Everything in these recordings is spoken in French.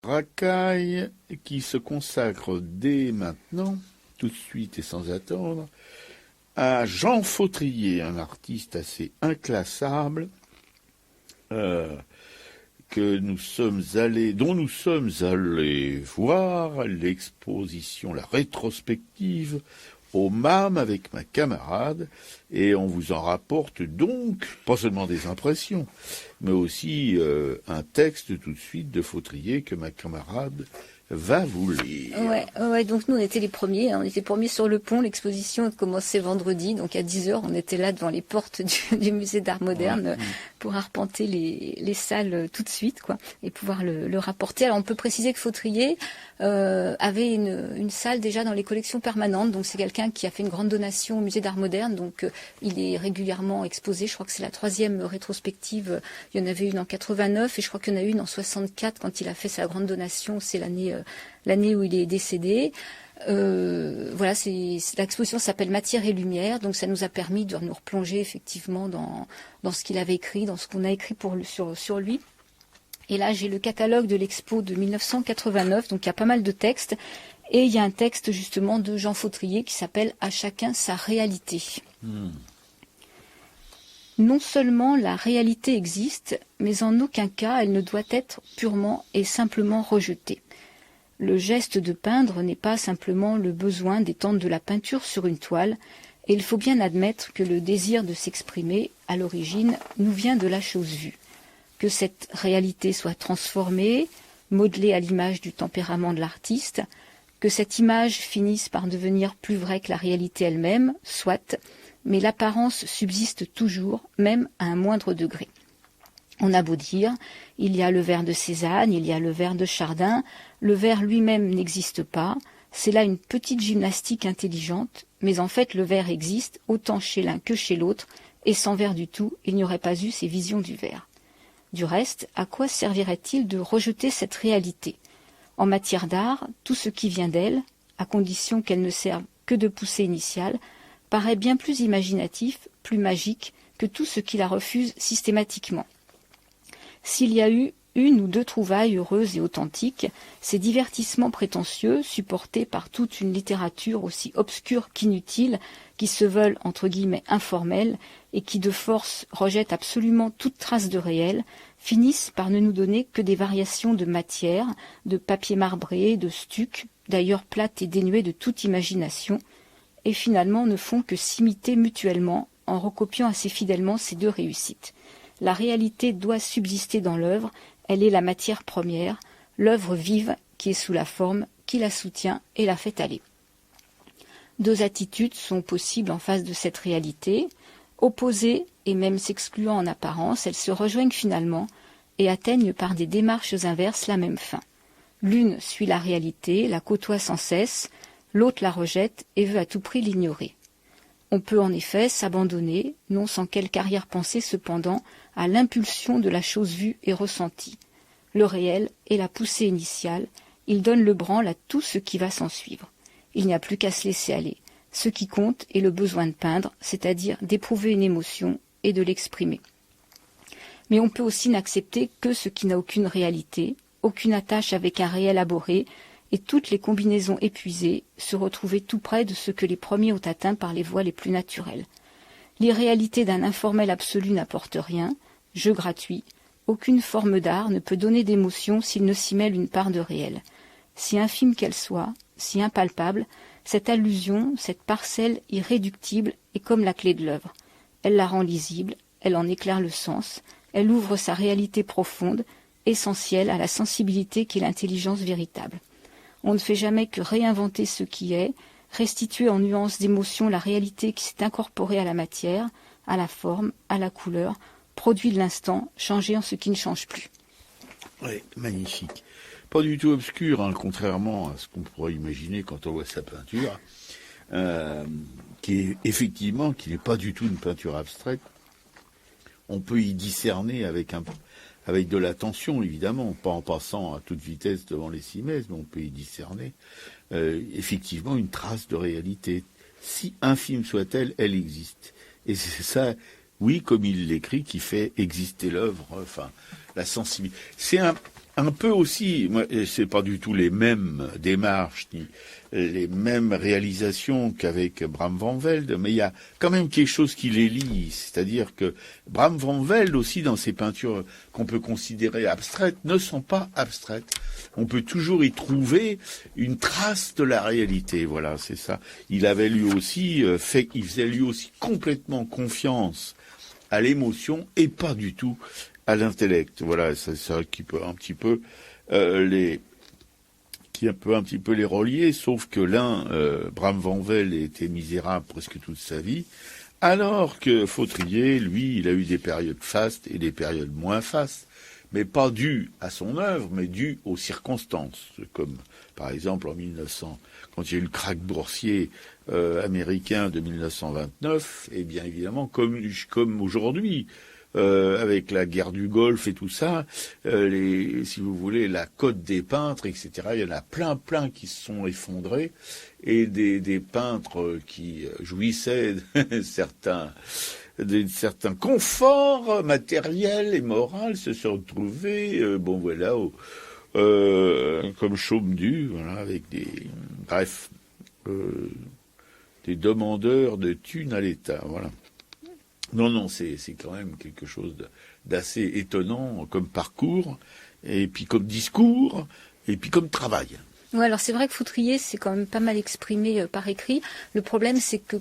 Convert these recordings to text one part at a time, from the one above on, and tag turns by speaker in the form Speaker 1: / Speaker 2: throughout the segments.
Speaker 1: Racaille qui se consacre dès maintenant, tout de suite et sans attendre, à Jean Fautrier, un artiste assez inclassable, dont nous sommes allés voir l'exposition, la rétrospective au MAM avec ma camarade, et on vous en rapporte donc, pas seulement des impressions, mais aussi un texte tout de suite de Fautrier que ma camarade va vous lire.
Speaker 2: Ouais, donc nous on était les premiers, on était premiers sur le pont, l'exposition a commencé vendredi, donc à 10h on était là devant les portes du musée d'art moderne pour arpenter les salles tout de suite, quoi, et pouvoir le rapporter. Alors on peut préciser que Fautrier avait une salle déjà dans les collections permanentes, donc c'est quelqu'un qui a fait une grande donation au musée d'art moderne, donc il est régulièrement exposé, je crois que c'est la 3e rétrospective, il y en avait une en 89 et je crois qu'il y en a une en 64 quand il a fait sa grande donation, c'est l'année où il est décédé. Voilà, l'exposition s'appelle Matière et Lumière, donc ça nous a permis de nous replonger effectivement dans ce qu'il avait écrit, dans ce qu'on a écrit sur lui. Et là, j'ai le catalogue de l'expo de 1989, donc il y a pas mal de textes. Et il y a un texte justement de Jean Fautrier qui s'appelle « À chacun sa réalité ». Non seulement la réalité existe, mais en aucun cas elle ne doit être purement et simplement rejetée. Le geste de peindre n'est pas simplement le besoin d'étendre de la peinture sur une toile, et il faut bien admettre que le désir de s'exprimer, à l'origine, nous vient de la chose vue. Que cette réalité soit transformée, modelée à l'image du tempérament de l'artiste, que cette image finisse par devenir plus vraie que la réalité elle-même, soit, mais l'apparence subsiste toujours, même à un moindre degré. On a beau dire, il y a le vers de Cézanne, il y a le vers de Chardin, le vers lui-même n'existe pas, c'est là une petite gymnastique intelligente, mais en fait le vers existe autant chez l'un que chez l'autre, et sans vers du tout, il n'y aurait pas eu ces visions du vers. Du reste, à quoi servirait-il de rejeter cette réalité ? En matière d'art, tout ce qui vient d'elle, à condition qu'elle ne serve que de poussée initiale, paraît bien plus imaginatif, plus magique que tout ce qui la refuse systématiquement. S'il y a eu une ou deux trouvailles heureuses et authentiques, ces divertissements prétentieux, supportés par toute une littérature aussi obscure qu'inutile, qui se veulent entre guillemets informels et qui de force rejettent absolument toute trace de réel, finissent par ne nous donner que des variations de matière, de papier marbré, de stuc, d'ailleurs plates et dénuées de toute imagination, et finalement ne font que s'imiter mutuellement en recopiant assez fidèlement ces deux réussites. La réalité doit subsister dans l'œuvre, elle est la matière première, l'œuvre vive qui est sous la forme, qui la soutient et la fait aller. Deux attitudes sont possibles en face de cette réalité. Opposées et même s'excluant en apparence, elles se rejoignent finalement et atteignent par des démarches inverses la même fin. L'une suit la réalité, la côtoie sans cesse, l'autre la rejette et veut à tout prix l'ignorer. On peut en effet s'abandonner, non sans quelque arrière-pensée cependant, à l'impulsion de la chose vue et ressentie. Le réel est la poussée initiale, il donne le branle à tout ce qui va s'en suivre. Il n'y a plus qu'à se laisser aller. Ce qui compte est le besoin de peindre, c'est-à-dire d'éprouver une émotion et de l'exprimer. Mais on peut aussi n'accepter que ce qui n'a aucune réalité, aucune attache avec un réel abhorré, et toutes les combinaisons épuisées se retrouver tout près de ce que les premiers ont atteint par les voies les plus naturelles. L'irréalité d'un informel absolu n'apporte rien, jeu gratuit, aucune forme d'art ne peut donner d'émotion s'il ne s'y mêle une part de réel. Si infime qu'elle soit, si impalpable, cette allusion, cette parcelle irréductible est comme la clé de l'œuvre. Elle la rend lisible, elle en éclaire le sens, elle ouvre sa réalité profonde, essentielle à la sensibilité qu'est l'intelligence véritable. On ne fait jamais que réinventer ce qui est, restituer en nuances d'émotion la réalité qui s'est incorporée à la matière, à la forme, à la couleur, produit de l'instant, changer en ce qui ne change plus.
Speaker 1: Oui, magnifique. Pas du tout obscur, hein, contrairement à ce qu'on pourrait imaginer quand on voit sa peinture, qui n'est pas du tout une peinture abstraite. On peut y discerner avec de l'attention, évidemment, pas en passant à toute vitesse devant les cimaises, mais on peut y discerner effectivement une trace de réalité. Si infime soit-elle, elle existe. Et c'est ça, oui, comme il l'écrit, qui fait exister l'œuvre, enfin, la sensibilité. C'est un peu aussi, moi, c'est pas du tout les mêmes démarches ni les mêmes réalisations qu'avec Bram van Velde, mais il y a quand même quelque chose qui les lie, c'est-à-dire que Bram van Velde aussi dans ses peintures qu'on peut considérer abstraites ne sont pas abstraites. On peut toujours y trouver une trace de la réalité, voilà, c'est ça. Il avait lui aussi il faisait lui aussi complètement confiance à l'émotion et pas du tout à l'intellect. Voilà, c'est ça qui peut un petit peu les relier, sauf que l'un, Bram van Velde, était misérable presque toute sa vie, alors que Fautrier, lui, il a eu des périodes fastes et des périodes moins fastes, mais pas dues à son œuvre, mais dues aux circonstances, comme par exemple en 1900, quand il y a eu le krach boursier américain de 1929, et bien évidemment comme aujourd'hui, avec la guerre du Golfe et tout ça, si vous voulez, la cote des peintres, etc. Il y en a plein qui se sont effondrés, et des peintres qui jouissaient de certains conforts matériels et moraux se sont retrouvés, comme chaume-du, voilà, avec des demandeurs de thunes à l'État, voilà. Non, c'est quand même quelque chose d'assez étonnant comme parcours, et puis comme discours, et puis comme travail.
Speaker 2: Ouais, alors c'est vrai que Fautrier s'est quand même pas mal exprimé par écrit. Le problème, c'est que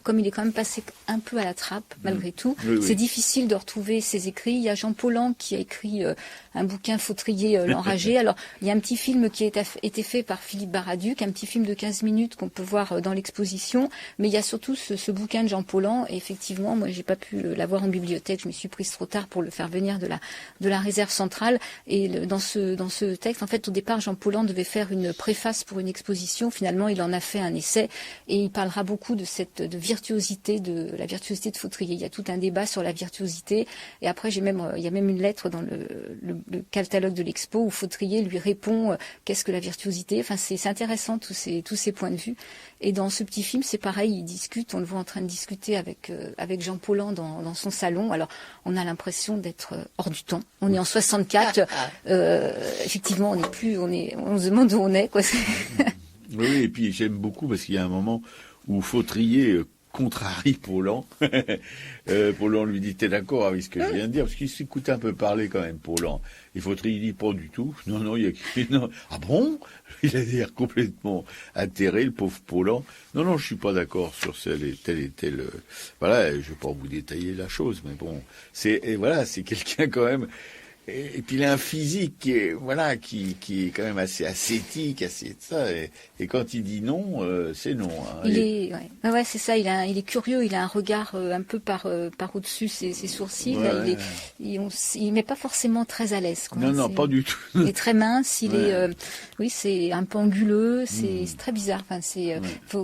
Speaker 2: comme il est quand même passé un peu à la trappe, malgré tout, c'est difficile de retrouver ses écrits. Il y a Jean Paulhan qui a écrit un bouquin Fautrier, l'enragé. Alors, il y a un petit film qui a été fait par Philippe Baraduc, un petit film de 15 minutes qu'on peut voir dans l'exposition. Mais il y a surtout ce bouquin de Jean Paulhan. Et effectivement, moi, j'ai pas pu l'avoir en bibliothèque. Je me suis prise trop tard pour le faire venir de la réserve centrale. Et dans ce texte, en fait, au départ, Jean Paulhan devait faire une préface pour une exposition. Finalement, il en a fait un essai. Et il parlera beaucoup de la virtuosité de Fautrier. Il y a tout un débat sur la virtuosité. Et après, il y a même une lettre dans le catalogue de l'expo où Fautrier lui répond qu'est-ce que la virtuosité. Enfin, c'est intéressant tous ces points de vue. Et dans ce petit film, c'est pareil, ils discutent. On le voit en train de discuter avec Jean Paulhan dans son salon. Alors, on a l'impression d'être hors du temps. On est en 64. Effectivement, on se demande où on est, quoi.
Speaker 1: Oui, et puis j'aime beaucoup parce qu'il y a un moment où Fautrier contrarie Paulhan. Paulhan lui dit, t'es d'accord avec ce que je viens de dire? Parce qu'il s'écoute un peu parler quand même, Paulhan. Et Fautrier dit, pas du tout. Non, il y a non. Ah bon? Il a l'air complètement atterré, le pauvre Paulhan. Non, je suis pas d'accord sur tel et tel. Voilà, je vais pas vous détailler la chose, mais bon, c'est quelqu'un quand même. Et puis il a un physique qui est quand même assez ascétique, assez de ça. Et quand il dit non, c'est non. Hein.
Speaker 2: Ouais, c'est ça. Il est curieux. Il a un regard un peu par au-dessus ses sourcils.
Speaker 1: Ouais.
Speaker 2: Là, il met pas forcément très à l'aise. Quoi.
Speaker 1: Non, pas du tout.
Speaker 2: Il est très mince. C'est un peu anguleux. C'est très bizarre. Enfin,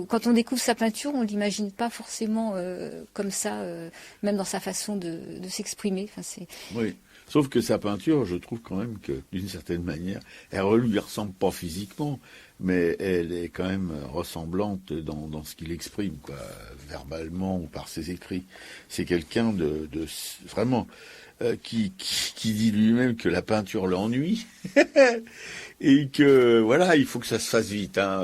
Speaker 2: quand on découvre sa peinture, on l'imagine pas forcément comme ça, même dans sa façon de s'exprimer. Enfin,
Speaker 1: Oui. Sauf que sa peinture, je trouve quand même que, d'une certaine manière, elle lui ressemble pas physiquement, mais elle est quand même ressemblante dans ce qu'il exprime, quoi, verbalement ou par ses écrits. C'est quelqu'un de vraiment qui dit lui-même que la peinture l'ennuie et que voilà, il faut que ça se fasse vite. Hein.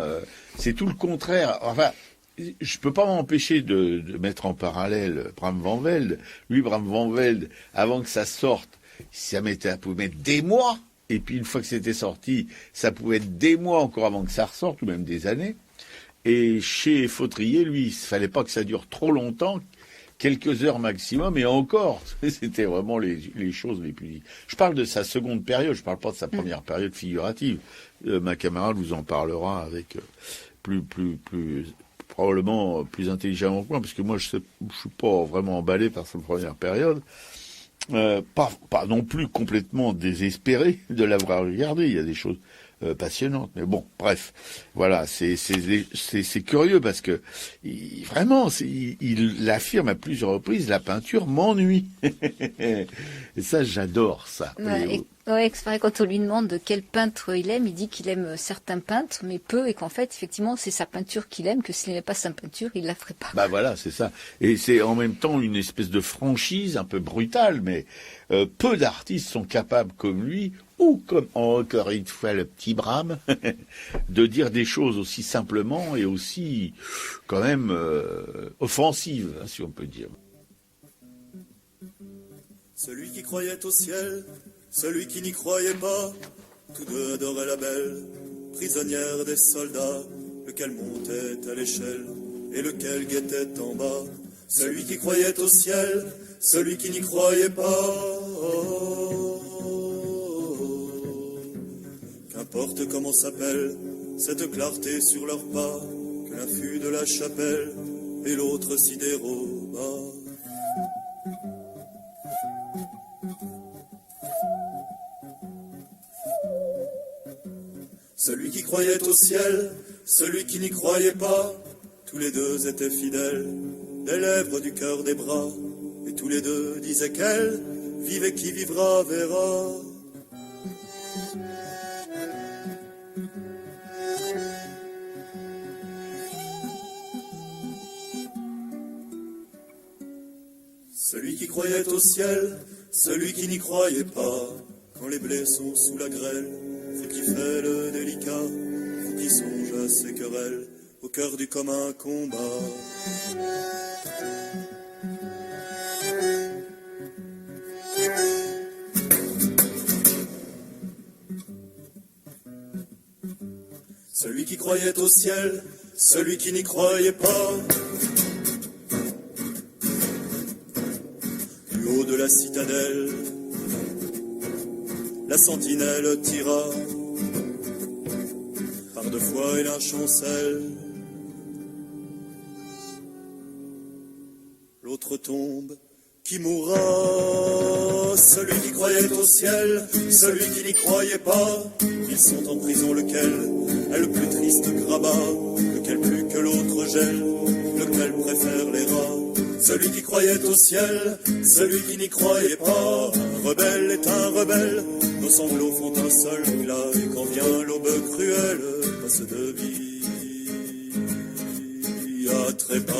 Speaker 1: C'est tout le contraire. Enfin. Je peux pas m'empêcher de mettre en parallèle Bram van Velde. Lui, Bram van Velde, avant que ça sorte, ça pouvait mettre des mois. Et puis une fois que c'était sorti, ça pouvait être des mois encore avant que ça ressorte, ou même des années. Et chez Fautrier, lui, il fallait pas que ça dure trop longtemps, quelques heures maximum, et encore, c'était vraiment les choses les plus... Je parle de sa seconde période, je parle pas de sa première période figurative. Ma camarade vous en parlera avec probablement plus intelligemment que moi, parce que moi je suis pas vraiment emballé par sa première période, pas non plus complètement désespéré de l'avoir regardé. Il y a des choses passionnantes, mais bon, bref, voilà, c'est curieux parce que il affirme à plusieurs reprises, la peinture m'ennuie. Et ça, j'adore ça.
Speaker 2: C'est vrai, quand on lui demande de quel peintre il aime, il dit qu'il aime certains peintres, mais peu, et qu'en fait, effectivement, c'est sa peinture qu'il aime, que s'il n'aimait pas sa peinture, il la ferait pas.
Speaker 1: Bah voilà, c'est ça. Et c'est en même temps une espèce de franchise un peu brutale, mais peu d'artistes sont capables, comme lui, ou comme encore une fois le petit Brahms, de dire des choses aussi simplement et aussi quand même offensives, hein, si on peut dire.
Speaker 3: Celui qui croyait au ciel, celui qui n'y croyait pas, tous deux adoraient la belle, prisonnière des soldats, lequel montait à l'échelle et lequel guettait en bas. Celui qui croyait au ciel, celui qui n'y croyait pas. Qu'importe comment s'appelle cette clarté sur leurs pas, que l'un fût de la chapelle et l'autre s'y déroba. Celui qui croyait au ciel, celui qui n'y croyait pas, tous les deux étaient fidèles, des lèvres, du cœur, des bras, et tous les deux disaient qu'elle, vive et qui vivra verra. Celui qui croyait au ciel, celui qui n'y croyait pas, quand les blés sont sous la grêle, faut qu'il fait le délicat, faut qu'il songe à ses querelles, au cœur du commun combat. Celui qui croyait au ciel, celui qui n'y croyait pas. Du haut de la citadelle, la sentinelle tira, par deux fois et la chancelle. L'autre tombe, qui mourra? Celui qui croyait au ciel, celui qui n'y croyait pas. Ils sont en prison, lequel est le plus triste grabat? Lequel plus que l'autre gèle? Lequel préfère les rats? Celui qui croyait au ciel, celui qui n'y croyait pas. Un rebelle est un rebelle, nos sanglots font un seul glas. Et quand vient l'aube cruelle, passe de vie à trépas.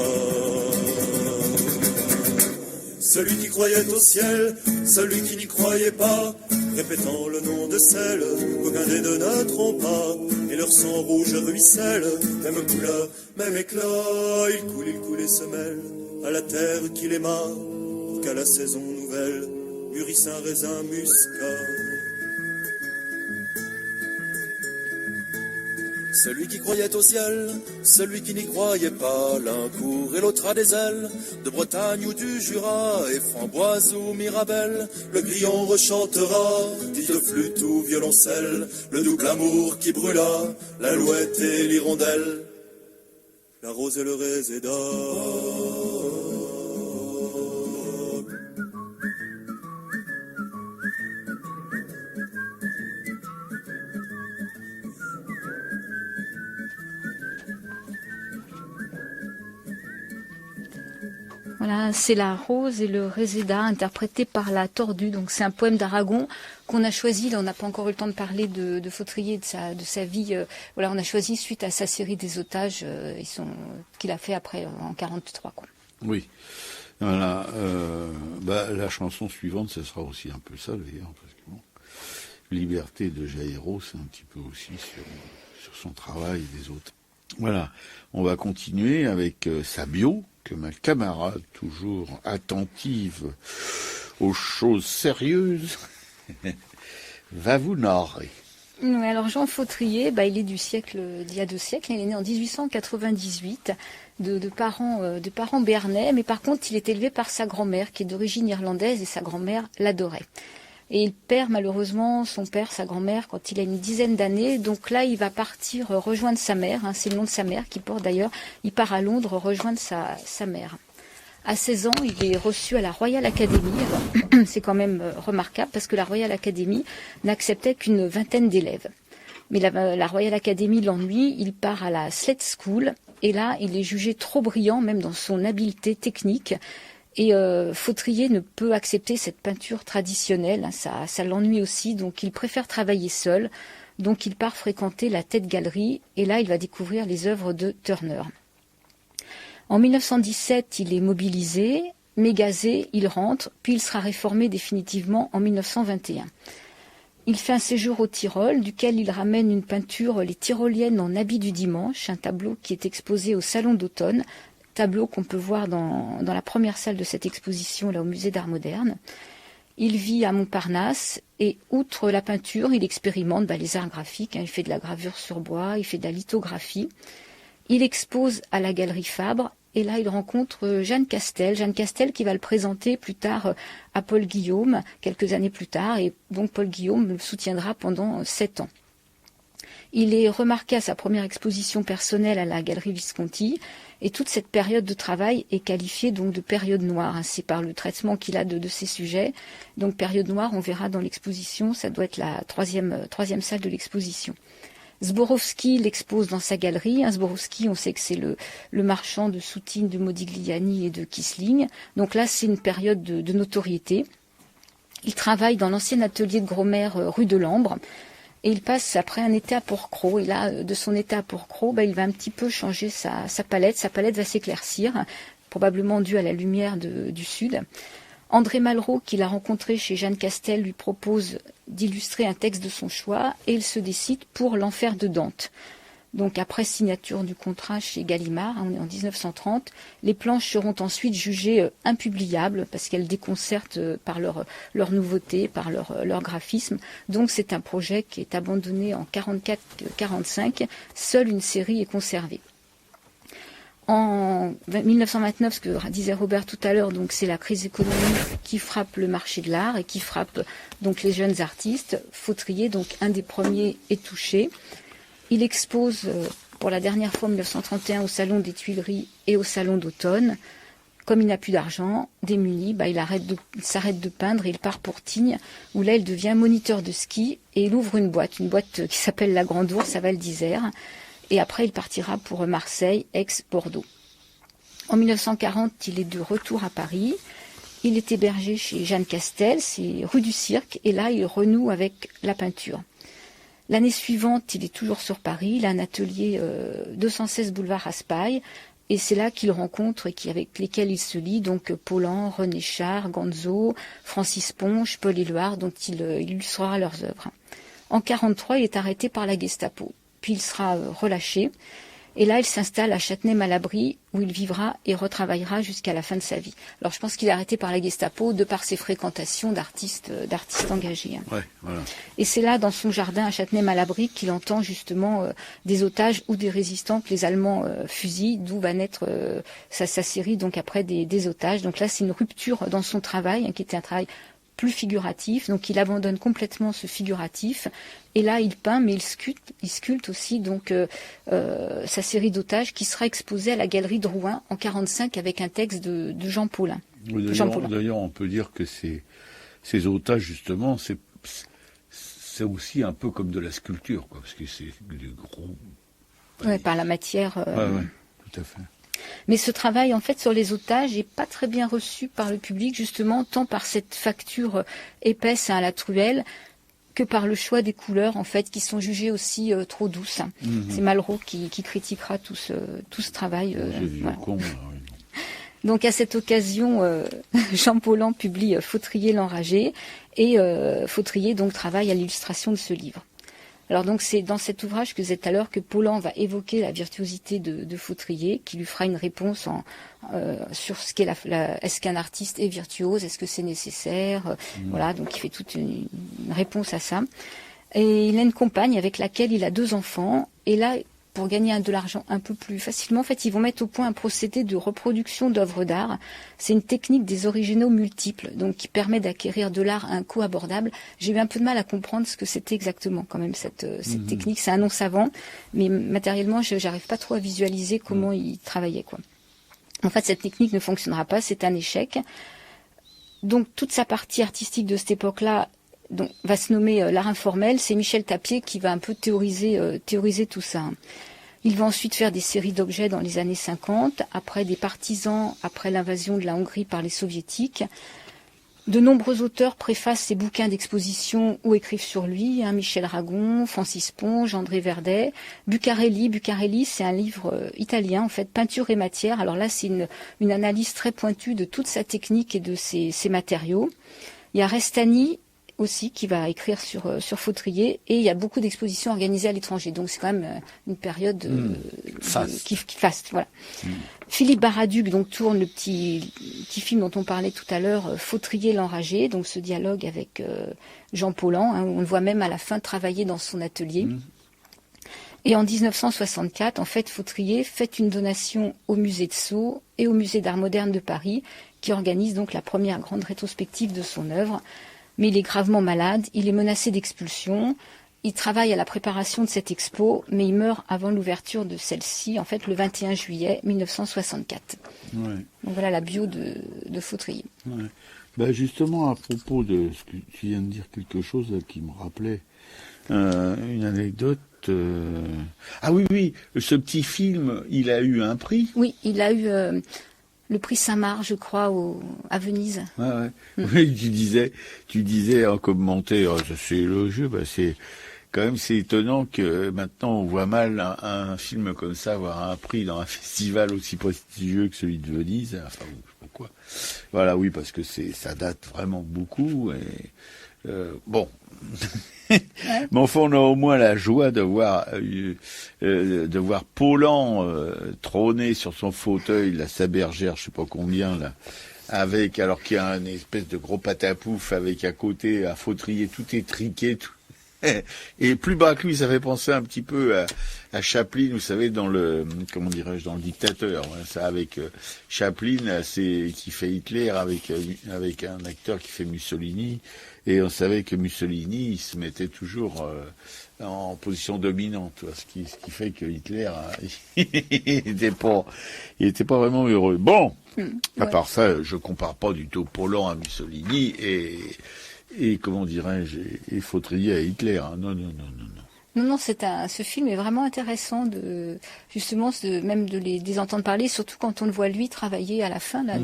Speaker 3: Celui qui croyait au ciel, celui qui n'y croyait pas, répétant le nom de celle qu'aucun des deux ne trompa, et leur sang rouge ruisselle, même couleur, même éclat, il coule et se mêle à la terre qu'il aima, pour qu'à la saison nouvelle mûrisse un raisin muscat. Celui qui croyait au ciel, celui qui n'y croyait pas, l'un court et l'autre a des ailes, de Bretagne ou du Jura, et framboise ou mirabelle, le grillon rechantera, dit de flûte ou violoncelle, le double amour qui brûla, l'alouette et l'hirondelle, la rose et le réséda.
Speaker 2: Voilà, c'est la rose et le réséda interprété par la Tordue. Donc c'est un poème d'Aragon qu'on a choisi. Là, on n'a pas encore eu le temps de parler de Fautrier, de sa vie. Voilà, on a choisi suite à sa série des otages, qu'il a fait après en 43. Quoi.
Speaker 1: Oui. Voilà. La chanson suivante, ce sera aussi un peu ça d'ailleurs, parce que bon, Liberté de Jairo, c'est un petit peu aussi sur son travail des autres. Voilà. On va continuer avec sa bio, que ma camarade, toujours attentive aux choses sérieuses, va vous narrer.
Speaker 2: Oui, alors Jean Fautrier, il est d'il y a 2 siècles. Il est né en 1898 de parents béarnais, mais par contre, il est élevé par sa grand-mère, qui est d'origine irlandaise, et sa grand-mère l'adorait. Et il perd malheureusement sa grand-mère, quand il a une dizaine d'années. Donc là, il va partir rejoindre sa mère. C'est le nom de sa mère qui porte d'ailleurs. Il part à Londres rejoindre sa mère. À 16 ans, il est reçu à la Royal Academy. Alors, c'est quand même remarquable parce que la Royal Academy n'acceptait qu'une 20aine d'élèves. Mais la Royal Academy l'ennuie. Il part à la Slade School. Et là, il est jugé trop brillant, même dans son habileté technique. Et Fautrier ne peut accepter cette peinture traditionnelle, ça l'ennuie aussi, donc il préfère travailler seul. Donc il part fréquenter la Tate Gallery, et là il va découvrir les œuvres de Turner. En 1917, il est mobilisé, mais gazé, il rentre, puis il sera réformé définitivement en 1921. Il fait un séjour au Tyrol, duquel il ramène une peinture, Les Tyroliennes en habit du dimanche, un tableau qui est exposé au Salon d'automne, tableau qu'on peut voir dans la première salle de cette exposition, là au Musée d'Art moderne. Il vit à Montparnasse et, outre la peinture, il expérimente les arts graphiques. Il fait de la gravure sur bois, il fait de la lithographie. Il expose à la Galerie Fabre et là il rencontre Jeanne Castel. Jeanne Castel qui va le présenter plus tard à Paul Guillaume, quelques années plus tard. Et donc Paul Guillaume le soutiendra pendant 7 ans. Il est remarqué à sa première exposition personnelle à la Galerie Visconti. Et toute cette période de travail est qualifiée donc de période noire. C'est par le traitement qu'il a de ces sujets. Donc période noire, on verra dans l'exposition, ça doit être la troisième salle de l'exposition. Zborowski l'expose dans sa galerie. Zborowski, on sait que c'est le marchand de soutines de Modigliani et de Kissling. Donc là, c'est une période de notoriété. Il travaille dans l'ancien atelier de Grosmaire rue de Lambre. Et il passe après un été à Porquerolles. Et là, de son été à Porquerolles, il va un petit peu changer sa palette. Sa palette va s'éclaircir, probablement due à la lumière du sud. André Malraux, qu'il a rencontré chez Jeanne Castel, lui propose d'illustrer un texte de son choix. Et il se décide pour L'Enfer de Dante. Donc après signature du contrat chez Gallimard, on est en 1930, les planches seront ensuite jugées impubliables parce qu'elles déconcertent par leur nouveauté, par leur graphisme. Donc c'est un projet qui est abandonné en 44-45. Seule une série est conservée. En 1929, ce que disait Robert tout à l'heure, donc c'est la crise économique qui frappe le marché de l'art et qui frappe donc les jeunes artistes. Fautrier, donc un des premiers, est touché. Il expose pour la dernière fois en 1931 au Salon des Tuileries et au Salon d'automne. Comme il n'a plus d'argent, démuni, il s'arrête de peindre et il part pour Tignes, où là il devient moniteur de ski et il ouvre une boîte qui s'appelle La Grande Ourse à Val d'Isère. Et après il partira pour Marseille, Aix, Bordeaux. En 1940, il est de retour à Paris. Il est hébergé chez Jeanne Castel, c'est rue du Cirque, et là il renoue avec la peinture. L'année suivante, il est toujours sur Paris. Il a un atelier 216 boulevard Raspail. Et c'est là qu'il rencontre et avec lesquels il se lie, donc Paulan, René Char, Gonzo, Francis Ponche, Paul Éluard, dont il illustrera leurs œuvres. En 1943, il est arrêté par la Gestapo. Puis il sera relâché. Et là, il s'installe à Châtenay-Malabry, où il vivra et retravaillera jusqu'à la fin de sa vie. Alors, je pense qu'il est arrêté par la Gestapo de par ses fréquentations d'artistes engagés.
Speaker 1: Ouais, voilà.
Speaker 2: Et c'est là, dans son jardin à Châtenay-Malabry, qu'il entend justement des otages ou des résistants que les Allemands fusillent, d'où va naître sa série, donc après des otages. Donc là, c'est une rupture dans son travail, qui était un travail plus figuratif, donc il abandonne complètement ce figuratif, et là il peint, mais il sculpte aussi donc sa série d'otages qui sera exposée à la galerie de Rouen en 1945 avec un texte de Jean Paulin.
Speaker 1: D'ailleurs, on peut dire que ces otages, justement, c'est aussi un peu comme de la sculpture, quoi, parce que c'est des gros...
Speaker 2: Ouais, par la matière...
Speaker 1: Ouais, tout à fait.
Speaker 2: Mais ce travail, en fait, sur les otages n'est pas très bien reçu par le public, justement, tant par cette facture épaisse à la truelle que par le choix des couleurs, en fait, qui sont jugées aussi trop douces. Mmh. C'est Malraux qui critiquera tout ce travail.
Speaker 1: Voilà. Con, oui.
Speaker 2: Donc, à cette occasion, Jean Paulhan publie Fautrier l'enragé, et Fautrier, donc, travaille à l'illustration de ce livre. Alors donc c'est dans cet ouvrage que vous êtes à l'heure que Paulhan va évoquer la virtuosité de Fautrier, qui lui fera une réponse sur ce qu'est est-ce qu'un artiste est virtuose, est-ce que c'est nécessaire, voilà, donc il fait toute une réponse à ça. Et il a une compagne avec laquelle il a 2 enfants, et là, pour gagner de l'argent un peu plus facilement, en fait, ils vont mettre au point un procédé de reproduction d'œuvres d'art. C'est une technique des originaux multiples, donc qui permet d'acquérir de l'art à un coût abordable. J'ai eu un peu de mal à comprendre ce que c'était exactement, quand même, cette technique. C'est un nom savant, mais matériellement, j'arrive pas trop à visualiser comment il travaillait, quoi. En fait, cette technique ne fonctionnera pas, c'est un échec. Donc, toute sa partie artistique de cette époque-là, donc, va se nommer l'art informel. C'est Michel Tapier qui va un peu théoriser tout ça. Il va ensuite faire des séries d'objets dans les années 50, après des partisans, après l'invasion de la Hongrie par les soviétiques. De nombreux auteurs préfacent ses bouquins d'exposition ou écrivent sur lui, Michel Ragon, Francis Ponge, André Verdet, Bucarelli, c'est un livre italien, en fait, Peinture et matière. Alors là, c'est une analyse très pointue de toute sa technique et de ses matériaux. Il y a Restani, aussi qui va écrire sur Fautrier, et il y a beaucoup d'expositions organisées à l'étranger. Donc c'est quand même une période qui faste. Voilà. Philippe Baraduc donc tourne le petit film dont on parlait tout à l'heure, Fautrier l'enragé, donc ce dialogue avec Jean Paulhan, où on le voit même à la fin travailler dans son atelier. Et en 1964, en fait, Fautrier fait une donation au musée de Sceaux et au musée d'art moderne de Paris, qui organise donc la première grande rétrospective de son œuvre. Mais il est gravement malade, il est menacé d'expulsion. Il travaille à la préparation de cette expo, mais il meurt avant l'ouverture de celle-ci, en fait le 21 juillet 1964.
Speaker 1: Ouais.
Speaker 2: Donc voilà la bio de Fautrier.
Speaker 1: Ouais. Ben justement, à propos de ce que tu viens de dire, quelque chose là, qui me rappelait une anecdote. Ah oui, ce petit film, il a eu un prix.
Speaker 2: Oui, il a eu le prix Saint-Marc, je crois, à Venise.
Speaker 1: Ouais. Oui, tu disais en commentaire, c'est élogieux, c'est quand même, c'est étonnant que maintenant on voit mal un film comme ça avoir un prix dans un festival aussi prestigieux que celui de Venise. Enfin, je sais pas quoi. Voilà, oui, parce que ça date vraiment beaucoup. Et bon. Mais enfin, on a au moins la joie de voir Paulhan trôner sur son fauteuil, là, sa bergère, je sais pas combien, là, alors qu'il y a une espèce de gros patapouf avec à côté un Fautrier tout étriqué, tout. Et plus bas que lui, ça fait penser un petit peu à Chaplin, vous savez, dans le Dictateur, ouais, ça avec Chaplin, qui fait Hitler avec un acteur qui fait Mussolini, et on savait que Mussolini, il se mettait toujours en position dominante, ce qui fait que Hitler, il était pas vraiment heureux. Bon, à part ça, je compare pas du tout Paulhan à Mussolini et comment dirais-je, et Fautrier à Hitler. Hein. Non.
Speaker 2: Non, ce film est vraiment intéressant même de les entendre parler, surtout quand on le voit lui travailler à la fin. Là,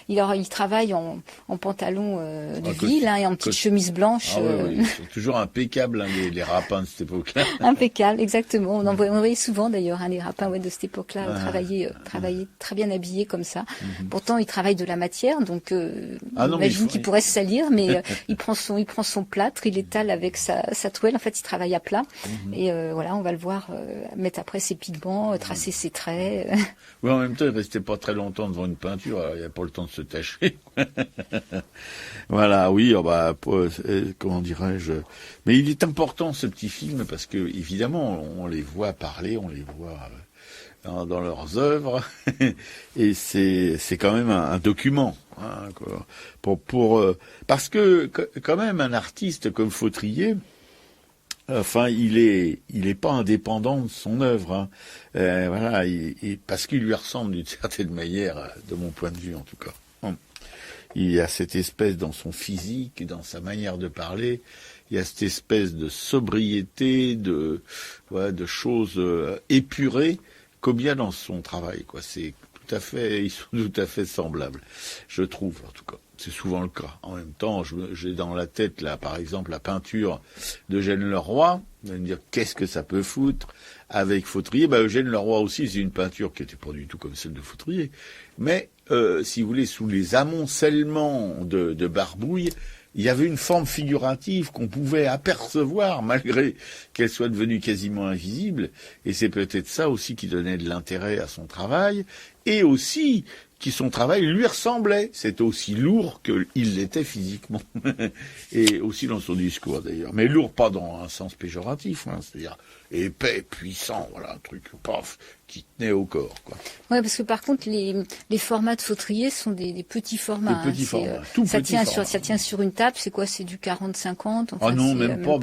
Speaker 2: il travaille en pantalon de ville et en petite chemise blanche.
Speaker 1: Oui. Ils sont toujours impeccables, les rapins de cette époque-là.
Speaker 2: Impeccable, exactement. On voyait souvent d'ailleurs les rapins de cette époque-là travailler très bien habillés comme ça. Pourtant, il travaille de la matière, donc j'imagine qu'il pourrait se salir, mais il prend son plâtre, il étale avec sa toile. En fait, il travaille à plat. Et on va le voir mettre après ses pigments, tracer ses traits.
Speaker 1: Oui, en même temps, il restait pas très longtemps devant une peinture, alors il n'y a pas le temps de se tacher. Voilà, oui, comment dirais-je. Mais il est important ce petit film parce que évidemment, on les voit parler, on les voit dans leurs œuvres, et c'est quand même un document. Hein, parce que quand même un artiste comme Fautrier. Enfin, il est pas indépendant de son œuvre, hein. Parce qu'il lui ressemble d'une certaine manière, de mon point de vue en tout cas. Il y a cette espèce dans son physique, dans sa manière de parler, il y a cette espèce de sobriété, de choses épurées, comme il y a dans son travail, quoi. Ils sont tout à fait semblables, je trouve en tout cas. C'est souvent le cas. En même temps, j'ai dans la tête, là, par exemple, la peinture d'Eugène Leroy. Vous allez me dire, qu'est-ce que ça peut foutre avec Fautrier? Eugène Leroy aussi, c'est une peinture qui n'était pas du tout comme celle de Fautrier. Mais, si vous voulez, sous les amoncellements de barbouille, il y avait une forme figurative qu'on pouvait apercevoir, malgré qu'elle soit devenue quasiment invisible. Et c'est peut-être ça aussi qui donnait de l'intérêt à son travail. Et aussi, qui son travail lui ressemblait. C'était aussi lourd qu'il l'était physiquement. Et aussi dans son discours d'ailleurs. Mais lourd pas dans un sens péjoratif, hein, c'est-à-dire épais, puissant, voilà, un truc, qui tenait au corps, quoi.
Speaker 2: Ouais, parce que par contre, les formats de Fautrier sont des petits formats.
Speaker 1: Des petits formats, tout
Speaker 2: ça
Speaker 1: petits formats.
Speaker 2: Ça tient sur une table, c'est quoi? C'est du 40-50? Enfin,
Speaker 1: non, même pas.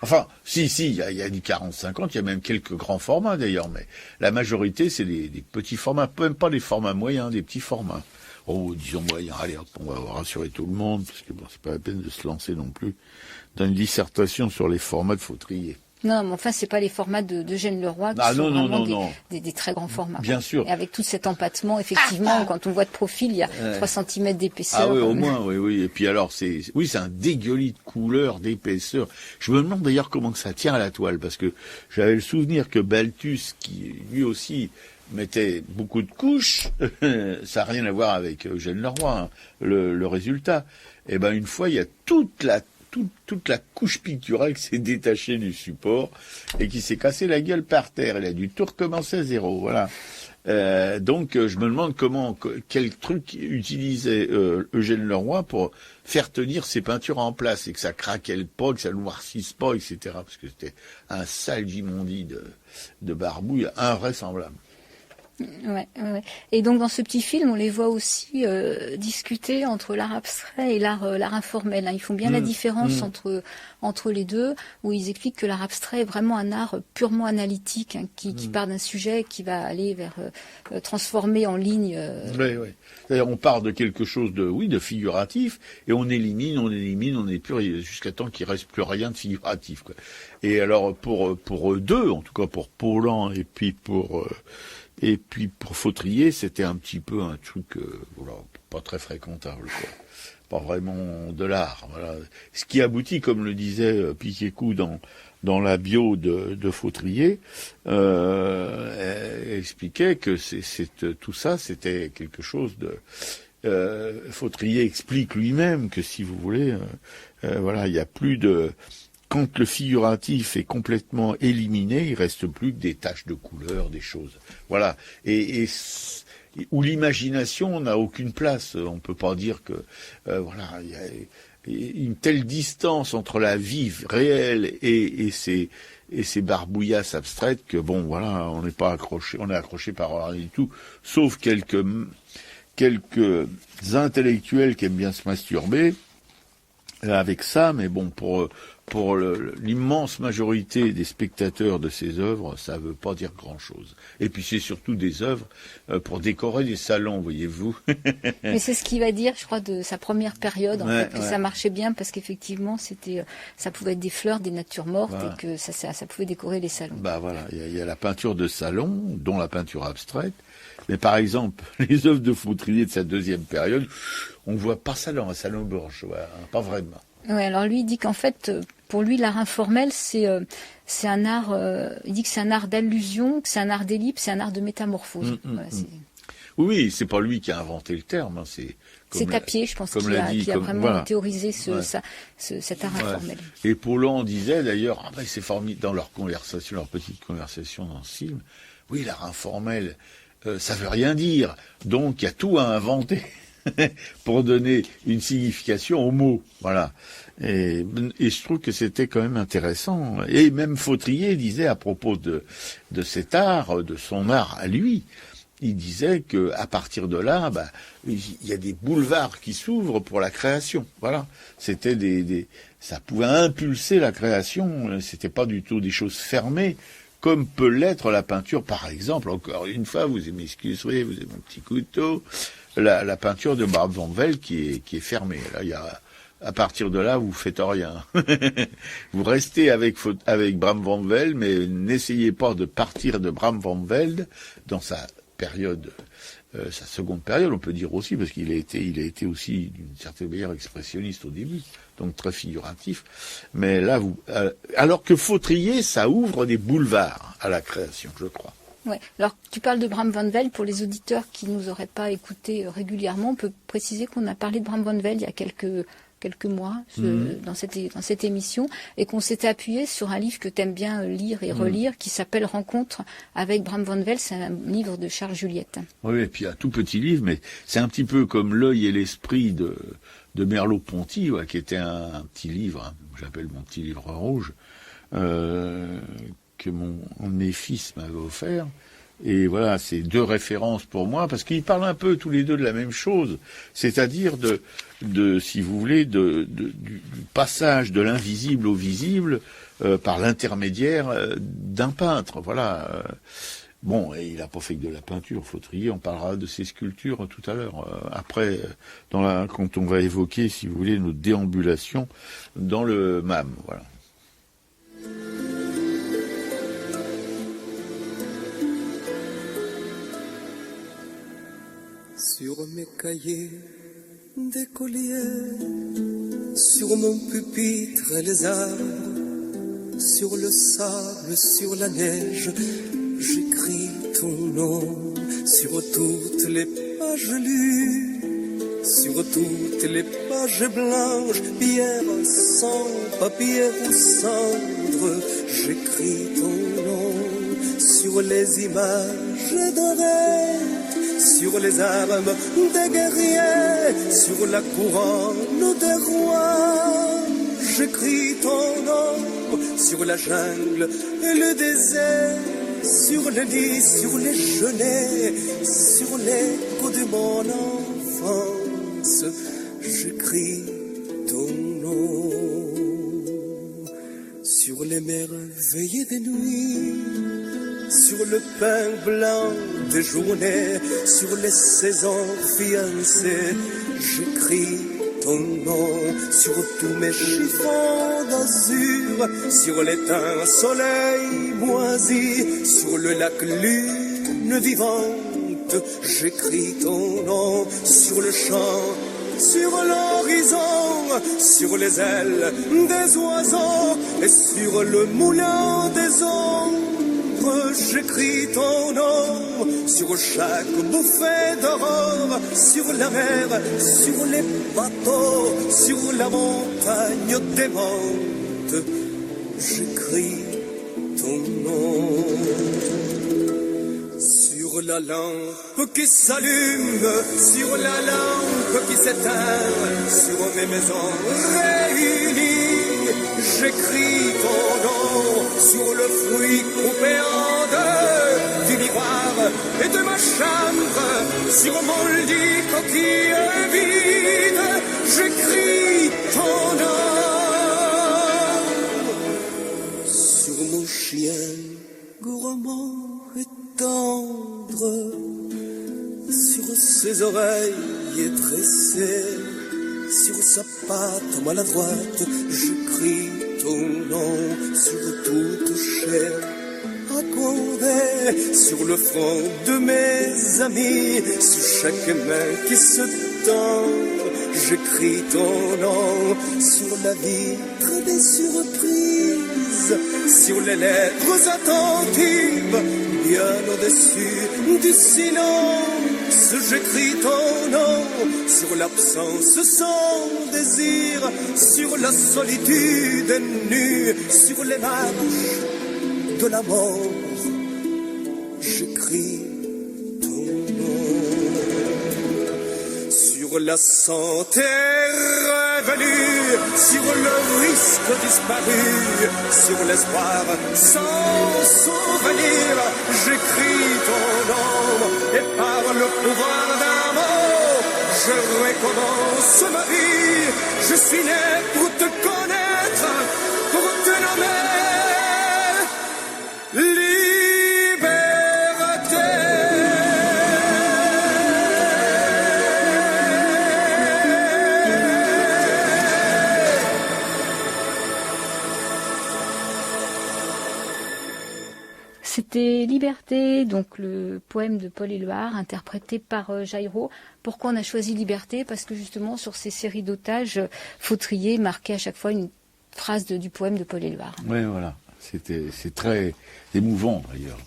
Speaker 1: Enfin, si, il y a du 40-50, il y a même quelques grands formats d'ailleurs, mais la majorité, c'est des petits formats, même pas des formats moyens, des petits formats. Disons moyens, allez, on va rassurer tout le monde, parce que c'est pas la peine de se lancer non plus dans une dissertation sur les formats de Fautrier.
Speaker 2: Non, mais enfin, c'est pas les formats d'Eugène Leroy qui sont vraiment des très grands formats.
Speaker 1: Bien sûr.
Speaker 2: Et avec tout cet empattement, effectivement, quand on voit de profil, il y a 3 cm d'épaisseur.
Speaker 1: Ah oui, au moins, oui. Et puis alors, c'est un dégueulis de couleur, d'épaisseur. Je me demande d'ailleurs comment que ça tient à la toile, parce que j'avais le souvenir que Balthus, qui lui aussi mettait beaucoup de couches, ça n'a rien à voir avec Eugène Leroy, hein, le résultat. Une fois, il y a toute la toute la couche picturale qui s'est détachée du support et qui s'est cassé la gueule par terre. Il a dû tout recommencer à zéro, voilà. Donc je me demande quel truc utilisait Eugène Leroy pour faire tenir ses peintures en place et que ça craquelle pas, que ça noircisse pas, etc. Parce que c'était un sale gimondi de barbouille invraisemblable.
Speaker 2: Ouais. Et donc dans ce petit film, on les voit aussi discuter entre l'art abstrait et l'art informel. Hein. Ils font bien la différence entre les deux, où ils expliquent que l'art abstrait est vraiment un art purement analytique, hein, qui part d'un sujet, qui va aller vers transformer en ligne.
Speaker 1: Oui. C'est-à-dire on part de quelque chose de figuratif et on élimine, on n'est plus jusqu'à temps qu'il reste plus rien de figuratif, quoi. Et alors pour eux deux, en tout cas pour Paulan et puis pour Fautrier, c'était un petit peu un truc pas très fréquentable, quoi. Pas vraiment de l'art. Voilà. Ce qui aboutit, comme le disait Piquet-Cou dans la bio de Fautrier, expliquait que tout ça, c'était quelque chose de... Fautrier explique lui-même que, si vous voulez, il y a plus de... Quand le figuratif est complètement éliminé, il reste plus que des taches de couleur, des choses. Voilà. Et où l'imagination n'a aucune place. On peut pas dire que il y a une telle distance entre la vie réelle et ces barbouillasses abstraites que on n'est pas accroché, on est accroché par rien du tout, sauf quelques intellectuels qui aiment bien se masturber avec ça, mais bon, pour l'immense majorité des spectateurs de ces œuvres, ça veut pas dire grand-chose. Et puis c'est surtout des œuvres pour décorer des salons, voyez-vous.
Speaker 2: Mais c'est ce qu'il va dire, je crois, de sa première période, que ça marchait bien parce qu'effectivement, ça pouvait être des fleurs, des natures mortes, et que ça pouvait décorer les salons.
Speaker 1: Il y a la peinture de salon, dont la peinture abstraite. Mais par exemple, les œuvres de Fautrier de sa deuxième période, on voit pas ça dans un salon bourgeois, pas vraiment.
Speaker 2: Ouais, alors lui, il dit qu'en fait, pour lui, l'art informel, c'est un art. Il dit que c'est un art d'allusion, que c'est un art d'ellipse, c'est un art de métamorphose.
Speaker 1: Oui, c'est pas lui qui a inventé le terme. Hein,
Speaker 2: c'est Tapier, je pense, qui a vraiment théorisé cet art informel.
Speaker 1: Et Paulan disait d'ailleurs, c'est formidable dans leur petite conversation dans ce film. Oui, l'art informel, ça veut rien dire. Donc il y a tout à inventer. Pour donner une signification aux mots, voilà. Et je trouve que c'était quand même intéressant. Et même Fautrier disait à propos de cet art, de son art à lui, il disait que à partir de là, il y a des boulevards qui s'ouvrent pour la création. Voilà. C'était ça pouvait impulser la création. C'était pas du tout des choses fermées, comme peut l'être la peinture, par exemple. Encore une fois, vous m'excuserez, vous avez mon petit couteau. La peinture de Bram van Velde qui est fermée. Là, à partir de là, vous faites rien. Vous restez avec Bram van Velde, mais n'essayez pas de partir de Bram van Velde dans sa période, sa seconde période, on peut dire aussi, parce qu'il a été aussi d'une certaine manière expressionniste au début, donc très figuratif. Mais là, alors que Fautrier, ça ouvre des boulevards à la création, je crois.
Speaker 2: Ouais. Alors, tu parles de Bram van Velde. Pour les auditeurs qui nous auraient pas écoutés régulièrement, on peut préciser qu'on a parlé de Bram van Velde il y a quelques mois dans cette émission, et qu'on s'était appuyé sur un livre que tu aimes bien lire et relire, qui s'appelle Rencontre avec Bram van Velde. C'est un livre de Charles Juliette.
Speaker 1: Oui, et puis un tout petit livre, mais c'est un petit peu comme L'œil et l'esprit de Merleau-Ponty, qui était un petit livre, j'appelle mon petit livre rouge, que mes fils m'avaient offert. Et voilà, c'est deux références pour moi, parce qu'ils parlent un peu tous les deux de la même chose, c'est-à-dire si vous voulez, du passage de l'invisible au visible par l'intermédiaire d'un peintre. Voilà. Et il n'a pas fait que de la peinture, Fautrier. On parlera de ses sculptures tout à l'heure. Après, quand on va évoquer, si vous voulez, nos déambulations dans le MAM. Voilà.
Speaker 3: Sur mes cahiers d'écolier, sur mon pupitre et les arbres, sur le sable, sur la neige, j'écris ton nom sur toutes les pages lues, Sur toutes les pages blanches, pierre sans papier ou cendre, j'écris ton nom. Sur les images dorées, sur les armes des guerriers, sur la couronne des rois, j'écris ton nom. Sur la jungle et le désert, sur le lit, sur les genêts, sur l'écho de mon enfance, j'écris ton nom. Sur les merveilles des nuits, sur le pain blanc des journées, sur les saisons fiancées, j'écris ton nom. Sur tous mes chiffons d'azur, sur l'éteint soleil moisi, sur le lac lune vivante, j'écris ton nom. Sur le champ, sur l'horizon, sur les ailes des oiseaux et sur le moulin des ombres, j'écris ton nom. Sur chaque bouffée d'aurore, sur la mer, sur les bateaux, sur la montagne démente, j'écris ton nom. Sur la lampe qui s'allume, sur la lampe qui s'éteint, sur mes maisons réunies, j'écris ton nom. Sur le fruit coupé en deux du miroir et de ma chambre, sur mon lit coquille vide, j'écris ton nom. Sur mon chien gourmand et tendre, sur ses oreilles tressées, sur sa patte maladroite, j'écris ton nom. Sur toute chair accordée, sur le front de mes amis, sur chaque main qui se tend, j'écris ton nom. Sur la vitre des surprises, sur les lèvres attentives, bien au-dessus du silence, j'écris ton nom. Sur l'absence sans désir, sur la solitude nue, sur les marches de la mort, j'écris ton nom. Sur la santé révélue, sur le risque disparu, sur l'espoir sans souvenir, j'écris ton nom. Et par le pouvoir d'un mot, je recommence ma vie. Je suis né pour te connaître, pour te nommer
Speaker 2: C'était Liberté, donc le poème de Paul Éluard, interprété par Jairo. Pourquoi on a choisi Liberté? Parce que justement, sur ces séries d'otages, Fautrier marquait à chaque fois une phrase du poème de Paul Éluard.
Speaker 1: Oui, voilà. C'est très émouvant, d'ailleurs,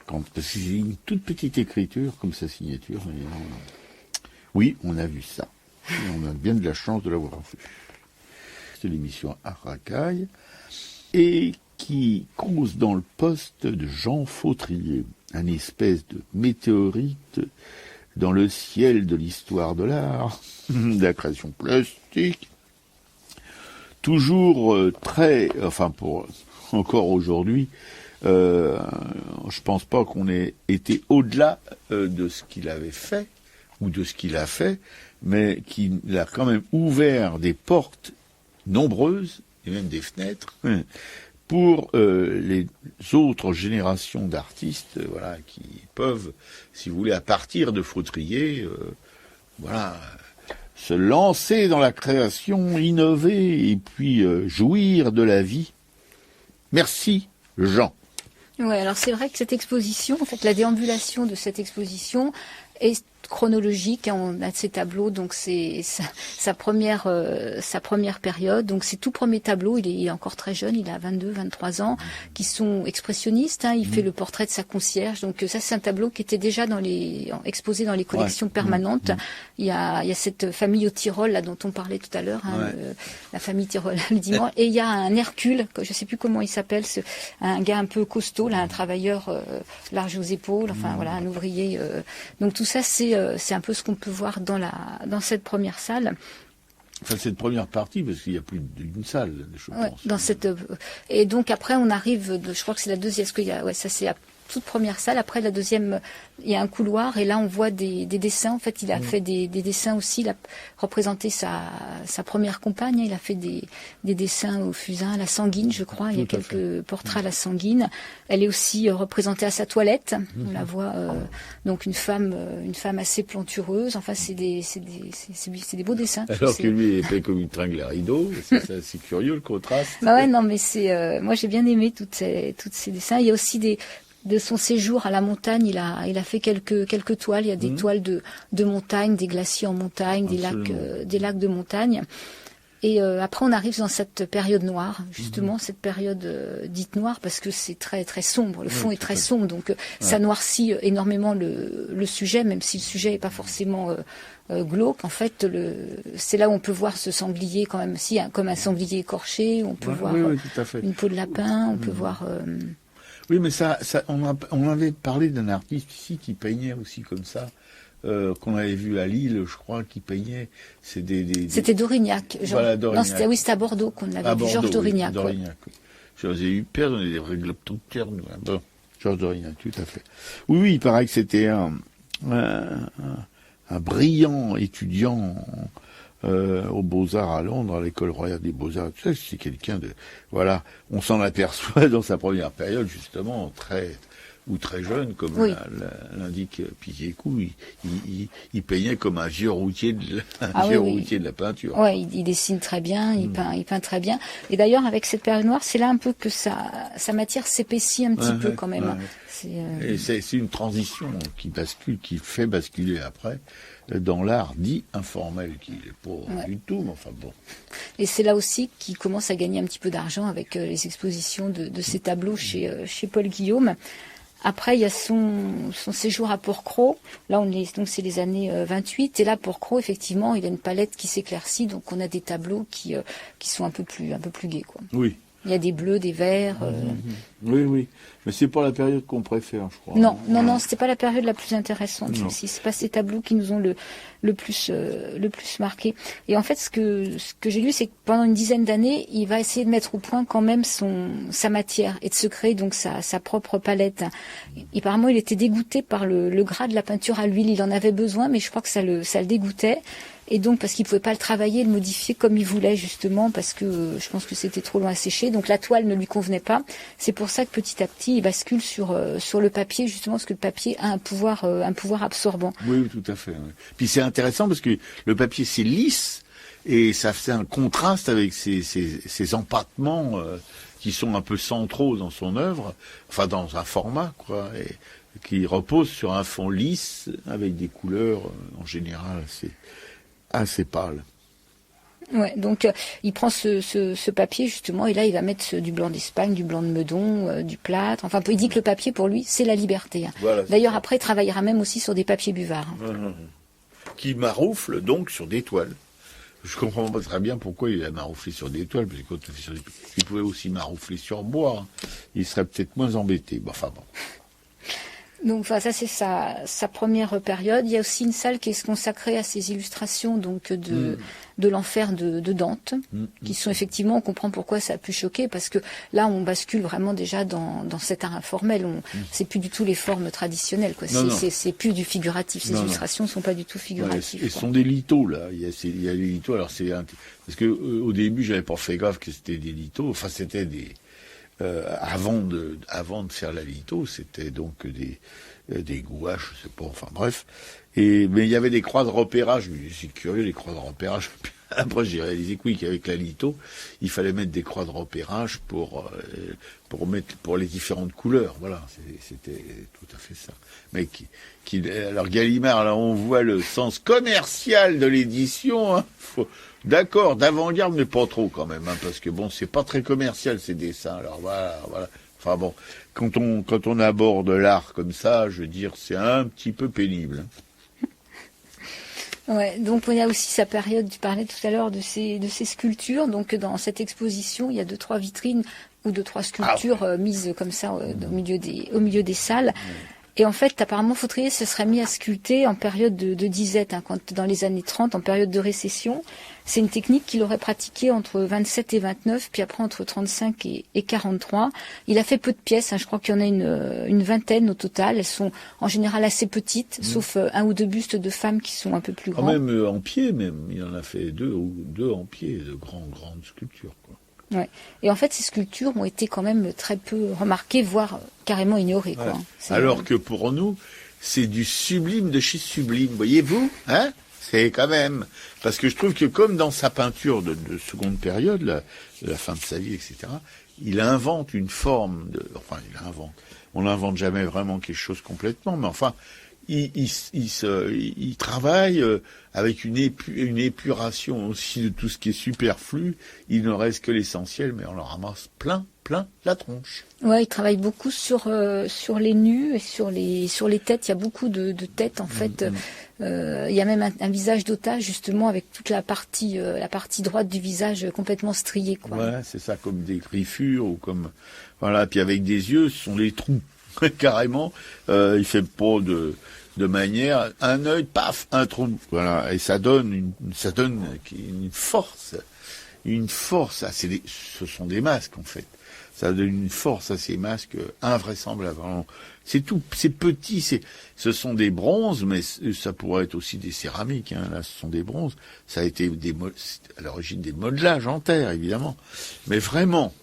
Speaker 1: parce que c'est une toute petite écriture, comme sa signature. Oui, on a vu ça. Et on a bien de la chance de l'avoir vu. C'est l'émission Arracaille. Et qui cause dans le poste de Jean Fautrier, un espèce de météorite dans le ciel de l'histoire de l'art, de la création plastique, toujours encore aujourd'hui, je pense pas qu'on ait été au-delà de ce qu'il avait fait, ou de ce qu'il a fait, mais qu'il a quand même ouvert des portes nombreuses, et même des fenêtres, pour les autres générations d'artistes, qui peuvent, si vous voulez, à partir de Fautrier, se lancer dans la création, innover et puis jouir de la vie. Merci, Jean.
Speaker 2: Ouais, alors c'est vrai que cette exposition, en fait, la déambulation de cette exposition est chronologique. On a ces tableaux, donc c'est sa première période. Donc ces tout premiers tableaux, il est encore très jeune, il a 22, 23 ans, qui sont expressionnistes. Il fait le portrait de sa concierge. Donc ça, c'est un tableau qui était déjà exposé dans les collections permanentes. Il y a cette famille au Tyrol là dont on parlait tout à l'heure, la famille Tyrol le dimanche. Et il y a un Hercule, que je sais plus comment il s'appelle, un gars un peu costaud, là, un travailleur large aux épaules, enfin voilà, un ouvrier. Donc tout ça, c'est un peu ce qu'on peut voir dans cette première salle.
Speaker 1: Enfin, cette première partie, parce qu'il y a plus d'une salle, je pense.
Speaker 2: Et donc après, on arrive, je crois que c'est la deuxième, parce qu'il y a, ça c'est la toute première salle. Après, la deuxième, il y a un couloir, et là, on voit des dessins. En fait, il a fait des dessins aussi. Il a représenté sa première compagne. Il a fait des dessins au fusain, à la sanguine, je crois. Il y a quelques portraits à la sanguine. Elle est aussi représentée à sa toilette. On la voit, donc une femme assez plantureuse. Enfin, c'est des beaux dessins.
Speaker 1: Alors que lui, il est fait comme une tringle à rideaux. C'est curieux, le contraste.
Speaker 2: Bah ouais, non, mais moi, j'ai bien aimé toutes ces dessins. Il y a aussi de son séjour à la montagne, il a fait quelques toiles. Il y a des toiles de montagne, des glaciers en montagne, des lacs de montagne. Et après, on arrive dans cette période noire, justement, cette période dite noire, parce que c'est très très sombre. Le fond est très sombre, donc ça noircit énormément le sujet, même si le sujet n'est pas forcément glauque. En fait, c'est là où on peut voir ce sanglier quand même, comme un sanglier écorché. On peut voir une peau de lapin. On peut voir.
Speaker 1: Oui, mais on avait parlé d'un artiste ici qui peignait aussi comme ça, qu'on avait vu à Lille, je crois, qui peignait.
Speaker 2: C'était d'Aurignac.
Speaker 1: Voilà, d'Aurignac.
Speaker 2: Non, c'était à Bordeaux qu'on avait vu, Georges d'Aurignac.
Speaker 1: Oui, j'avais eu peur, on est des régleptoctères, nous. Bon, Georges d'Aurignac, tout à fait. Oui, il paraît que c'était un brillant étudiant aux Beaux-Arts à Londres, à l'école royale des Beaux-Arts. Tu sais, c'est quelqu'un de... Voilà, on s'en aperçoit dans sa première période, justement, très jeune, comme l'indique Picquécou. Il peignait comme un vieux routier de la peinture.
Speaker 2: Oui, il dessine très bien, il peint très bien. Et d'ailleurs, avec cette période noire, c'est là un peu que sa matière s'épaissit un petit peu quand même.
Speaker 1: Et c'est une transition qui fait basculer après dans l'art dit informel, qui n'est pas du tout, mais enfin bon.
Speaker 2: Et c'est là aussi qu'il commence à gagner un petit peu d'argent avec les expositions de ses tableaux chez Paul Guillaume. Après, il y a son séjour à Porquerolles. Là, donc c'est les années 28. Et là, Porquerolles, effectivement, il a une palette qui s'éclaircit. Donc, on a des tableaux qui sont un peu plus gais, quoi.
Speaker 1: Oui.
Speaker 2: Il y a des bleus, des verts.
Speaker 1: Oui. Mais c'est pas la période qu'on préfère, je crois.
Speaker 2: Non, c'était pas la période la plus intéressante. C'est pas ces tableaux qui nous ont le plus marqué. Et en fait, ce que j'ai lu, c'est que pendant une dizaine d'années, il va essayer de mettre au point quand même sa matière et de se créer donc sa propre palette. Apparemment, il était dégoûté par le gras de la peinture à l'huile. Il en avait besoin, mais je crois que ça le dégoûtait. Et donc, parce qu'il pouvait pas le travailler, le modifier comme il voulait, justement, parce que je pense que c'était trop loin à sécher. Donc, la toile ne lui convenait pas. C'est pour ça que petit à petit, il bascule sur le papier, justement, parce que le papier a un pouvoir absorbant.
Speaker 1: Oui, tout à fait. Oui. Puis c'est intéressant parce que le papier, c'est lisse et ça fait un contraste avec ces empattements qui sont un peu centraux dans son œuvre, enfin dans un format, quoi, et qui repose sur un fond lisse avec des couleurs, en général, assez pâle.
Speaker 2: Ouais, donc il prend ce papier justement et là il va mettre du blanc d'Espagne, du blanc de Meudon, du plâtre. Enfin, il dit que le papier pour lui c'est la liberté.
Speaker 1: Voilà,
Speaker 2: d'ailleurs après il travaillera même aussi sur des papiers buvards.
Speaker 1: Qui maroufle donc sur des toiles. Je comprends pas très bien pourquoi il a marouflé sur des toiles, parce que quand on fait sur il pouvait aussi maroufler sur bois. Il serait peut-être moins embêté. Enfin bon.
Speaker 2: Donc ça c'est sa première période. Il y a aussi une salle qui est consacrée à ses illustrations donc de l'enfer de Dante, qui sont effectivement, on comprend pourquoi ça a pu choquer, parce que là on bascule vraiment déjà dans cet art informel. C'est plus du tout les formes traditionnelles, quoi. C'est plus du figuratif. Ces illustrations sont pas du tout figuratives.
Speaker 1: Et ce sont des lithos là. Il y a des lithos. Alors parce que au début j'avais pas fait gaffe que c'était des lithos. Enfin c'était des avant de faire la litho, c'était donc des gouaches, je sais pas, enfin bref. Mais il y avait des croix de repérage. C'est curieux, les croix de repérage. Après, j'ai réalisé que oui, qu'avec la litho, il fallait mettre des croix de repérage pour les différentes couleurs. Voilà, c'était tout à fait ça. Mais alors Gallimard, là, on voit le sens commercial de l'édition. Hein. D'accord, d'avant-garde, mais pas trop quand même, hein, parce que bon, c'est pas très commercial ces dessins. Alors voilà. Enfin bon, quand on aborde l'art comme ça, je veux dire, c'est un petit peu pénible. Hein.
Speaker 2: Ouais, donc il y a aussi sa période, tu parlais tout à l'heure de ces sculptures. Donc dans cette exposition, il y a 2-3 vitrines ou 2-3 sculptures mises comme ça au milieu des salles. Et en fait, apparemment, Fautrier se serait mis à sculpter en période de disette, hein, dans les années 30, en période de récession. C'est une technique qu'il aurait pratiquée entre 27 et 29, puis après entre 35 et 43. Il a fait peu de pièces, hein, je crois qu'il y en a une vingtaine au total. Elles sont en général assez petites, sauf un ou deux bustes de femmes qui sont un peu plus grands.
Speaker 1: Même en pied, même. Il en a fait deux en pied, de grandes sculptures, quoi.
Speaker 2: Ouais. Et en fait, ces sculptures ont été quand même très peu remarquées, voire carrément ignorées.
Speaker 1: Voilà.
Speaker 2: Quoi.
Speaker 1: Alors que pour nous, c'est du sublime de chez sublime, voyez-vous, hein? C'est quand même... Parce que je trouve que comme dans sa peinture de seconde période, la fin de sa vie, etc., il invente une forme de... Enfin, il invente. On n'invente jamais vraiment quelque chose complètement, mais enfin... Il travaille avec une épuration aussi de tout ce qui est superflu. Il ne reste que l'essentiel, mais on en ramasse plein la tronche.
Speaker 2: Ouais, il travaille beaucoup sur les nus et sur les têtes. Il y a beaucoup de têtes en fait. Il y a même un visage d'otage justement avec toute la partie droite du visage complètement striée, quoi.
Speaker 1: Ouais, c'est ça, comme des griffures ou comme voilà. Puis avec des yeux, ce sont les trous. Carrément, il fait pas de manière, un œil, paf, un trou, voilà, et ça donne une force, ce sont des masques en fait, ça donne une force à ces masques invraisemblable. C'est petit, ce sont des bronzes, mais ça pourrait être aussi des céramiques, hein. Là, ce sont des bronzes, ça a été à l'origine des modelages en terre, évidemment, mais vraiment.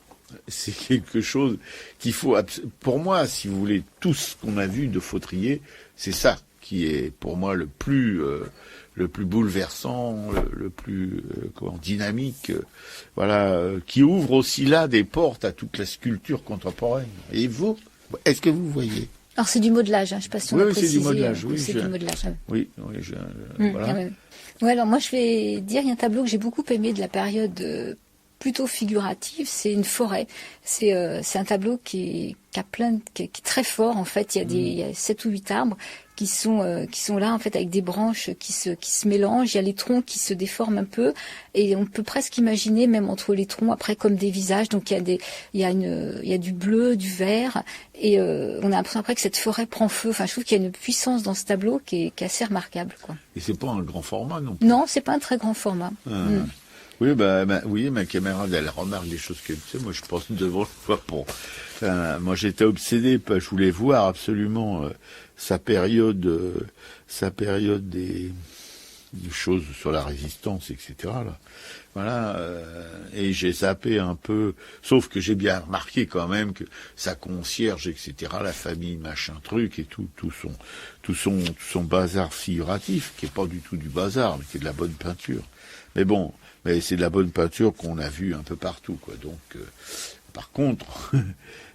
Speaker 1: C'est quelque chose qu'il faut... Pour moi, si vous voulez, tout ce qu'on a vu de Fautrier, c'est ça qui est, pour moi, le plus bouleversant, le plus dynamique, qui ouvre aussi là des portes à toute la sculpture contemporaine. Et vous, est-ce que vous voyez?
Speaker 2: Alors, c'est du modelage, hein, je ne sais pas si on a précisé.
Speaker 1: C'est du modelage, oui.
Speaker 2: C'est du modelage.
Speaker 1: Oui, voilà.
Speaker 2: Ouais, alors moi, je vais dire, il y a un tableau que j'ai beaucoup aimé de la période... plutôt figurative, c'est une forêt. C'est un tableau qui est très fort en fait. Il y a 7 ou 8 arbres qui sont là en fait avec des branches qui se mélangent. Il y a les troncs qui se déforment un peu et on peut presque imaginer même entre les troncs après comme des visages. Donc il y a du bleu, du vert et on a l'impression après que cette forêt prend feu. Enfin, je trouve qu'il y a une puissance dans ce tableau qui est assez remarquable, quoi.
Speaker 1: Et c'est pas un grand format non plus.
Speaker 2: Non, c'est pas un très grand format.
Speaker 1: Oui, ma camarade, elle remarque des choses qu'elle sait. Moi, je pense devant le voir pour. Moi, j'étais obsédé, je voulais voir absolument sa période des choses sur la résistance, etc. Là. Voilà, et j'ai zappé un peu, sauf que j'ai bien remarqué quand même que sa concierge, etc., la famille, machin truc, et tout son bazar figuratif, qui est pas du tout du bazar, mais qui est de la bonne peinture. Mais bon. Mais c'est de la bonne peinture qu'on a vue un peu partout, quoi. Donc, par contre,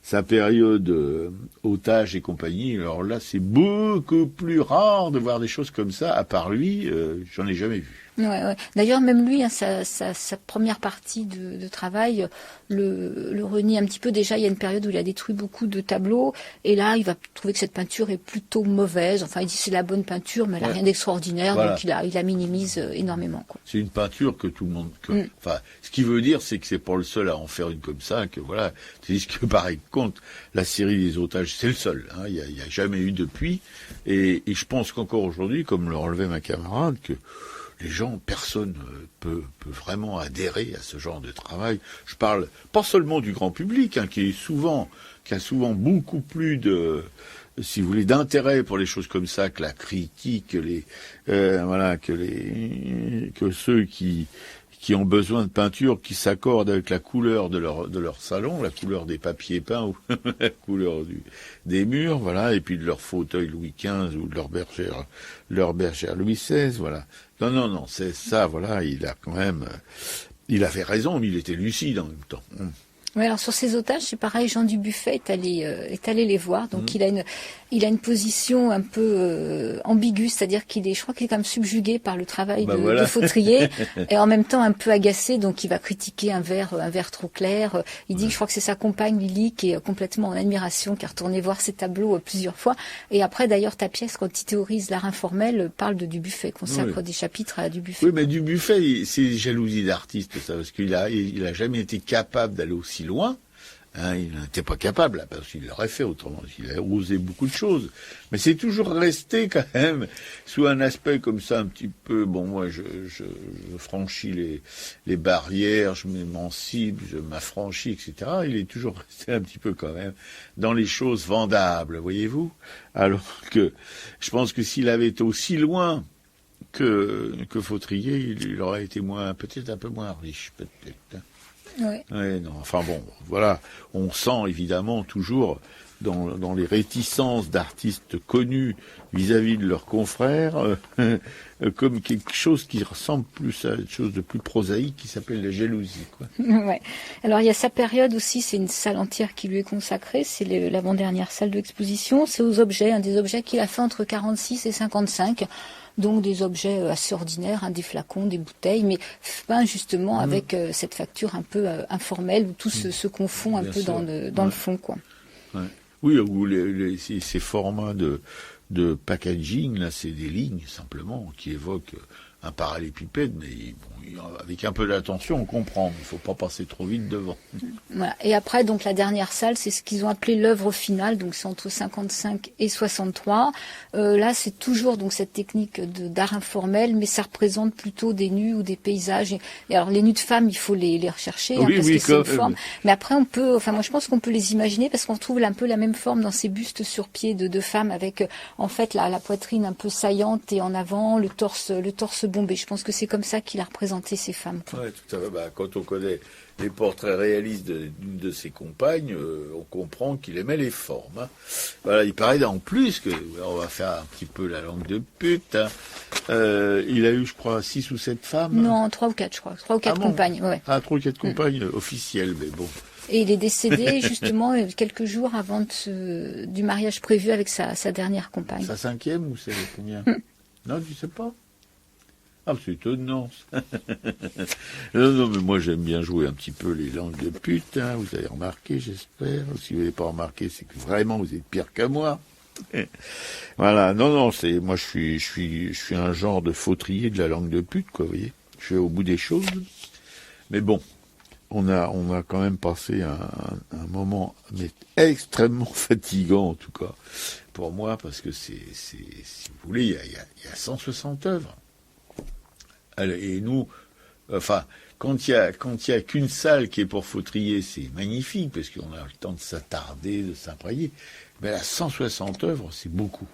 Speaker 1: sa période otage et compagnie, alors là, c'est beaucoup plus rare de voir des choses comme ça. À part lui, j'en ai jamais vu.
Speaker 2: Ouais. D'ailleurs, même lui, hein, sa première partie de travail le renie un petit peu. Déjà, il y a une période où il a détruit beaucoup de tableaux, et là, il va trouver que cette peinture est plutôt mauvaise. Enfin, il dit c'est la bonne peinture, mais elle n'a rien d'extraordinaire, donc il la minimise énormément, quoi.
Speaker 1: C'est une peinture que tout le monde... Enfin, ce qui veut dire, c'est que c'est pas le seul à en faire une comme ça, que voilà. C'est que, pareil, contre la série des otages, c'est le seul. Hein, il y a jamais eu depuis, et je pense qu'encore aujourd'hui, comme le relevait ma camarade, que les gens, personne peut vraiment adhérer à ce genre de travail. Je parle pas seulement du grand public, hein, qui a souvent beaucoup plus de, si vous voulez, d'intérêt pour les choses comme ça que la critique, que ceux qui qui ont besoin de peinture qui s'accorde avec la couleur de leur salon, la couleur des papiers peints ou la couleur des murs, voilà, et puis de leur fauteuil Louis XV ou de leur bergère Louis XVI, voilà. Non, c'est ça, voilà, il avait raison, mais il était lucide en même temps.
Speaker 2: Oui, alors sur ces otages, c'est pareil. Jean Dubuffet est allé les voir. Donc il a une position un peu ambiguë, c'est-à-dire je crois qu'il est quand même subjugué par le travail de Fautrier et en même temps un peu agacé. Donc il va critiquer un verre trop clair. Il dit que je crois que c'est sa compagne Lily qui est complètement en admiration, qui a retourné voir ses tableaux plusieurs fois. Et après d'ailleurs ta pièce, quand il théorise l'art informel, parle de Dubuffet, consacre des chapitres à Dubuffet.
Speaker 1: Oui, mais Dubuffet, c'est jalousie d'artiste, ça, parce qu'il a jamais été capable d'aller aussi loin. Il n'était pas capable, là, parce qu'il l'aurait fait autrement. Il a osé beaucoup de choses. Mais c'est toujours resté, quand même, sous un aspect comme ça, un petit peu, bon, moi, je franchis les barrières, je m'émancipe, je m'affranchis, etc. Il est toujours resté un petit peu, quand même, dans les choses vendables, voyez-vous? Alors que, je pense que s'il avait été aussi loin que Fautrier, il aurait été peut-être un peu moins riche, peut-être. Ouais, non, enfin bon, voilà, on sent évidemment toujours dans les réticences d'artistes connus vis-à-vis de leurs confrères comme quelque chose qui ressemble plus à une chose de plus prosaïque qui s'appelle la jalousie, quoi.
Speaker 2: Ouais. Alors il y a sa période aussi, c'est une salle entière qui lui est consacrée, c'est l'avant-dernière salle d'exposition, c'est aux objets, des objets qu'il a fait entre 46 et 55. Donc des objets assez ordinaires, des flacons, des bouteilles, mais peints justement avec cette facture un peu informelle où tout se confond un peu dans le fond, quoi.
Speaker 1: Ouais. Oui, ou ces formats de packaging, là, c'est des lignes simplement qui évoquent un parallélépipède, mais bon, avec un peu d'attention, on comprend. Il ne faut pas passer trop vite devant.
Speaker 2: Voilà. Et après, donc la dernière salle, c'est ce qu'ils ont appelé l'œuvre finale. Donc c'est entre 55 et 63. Là, c'est toujours donc cette technique d'art informel, mais ça représente plutôt des nus ou des paysages. Et alors les nus de femmes, il faut les rechercher parce que c'est une forme. Mais après, moi je pense qu'on peut les imaginer parce qu'on trouve un peu la même forme dans ces bustes sur pied de femmes avec en fait la poitrine un peu saillante et en avant, le torse bombé. Je pense que c'est comme ça qu'il a représenté ces femmes.
Speaker 1: Oui, tout à fait. Quand on connaît les portraits réalistes d'une de ses compagnes, on comprend qu'il aimait les formes. Hein. Voilà, il paraît en plus que, on va faire un petit peu la langue de pute, hein. Il a eu, je crois, 6 ou 7 femmes.
Speaker 2: Non, 3 ou 4, je crois. 3 ou 4 compagnes, ouais.
Speaker 1: 3 ou 4 compagnes officielles, mais bon.
Speaker 2: Et il est décédé justement quelques jours avant du mariage prévu avec sa dernière compagne.
Speaker 1: Sa 5e ou c'est combien? Non, tu sais pas? Ah, c'est étonnant. Non, mais moi j'aime bien jouer un petit peu les langues de pute, hein. Vous avez remarqué, j'espère. Si vous n'avez pas remarqué, c'est que vraiment vous êtes pire que moi. Voilà, non, moi je suis un genre de fautrier de la langue de pute, quoi, vous voyez. Je vais au bout des choses. Mais bon, on a quand même passé un moment mais extrêmement fatigant en tout cas pour moi, parce que si vous voulez, il y a 160 œuvres. Et nous, enfin, quand il y a qu'une salle qui est pour Fautrier, c'est magnifique, parce qu'on a le temps de s'attarder, de s'imprégner. Mais là, 160 œuvres, c'est beaucoup.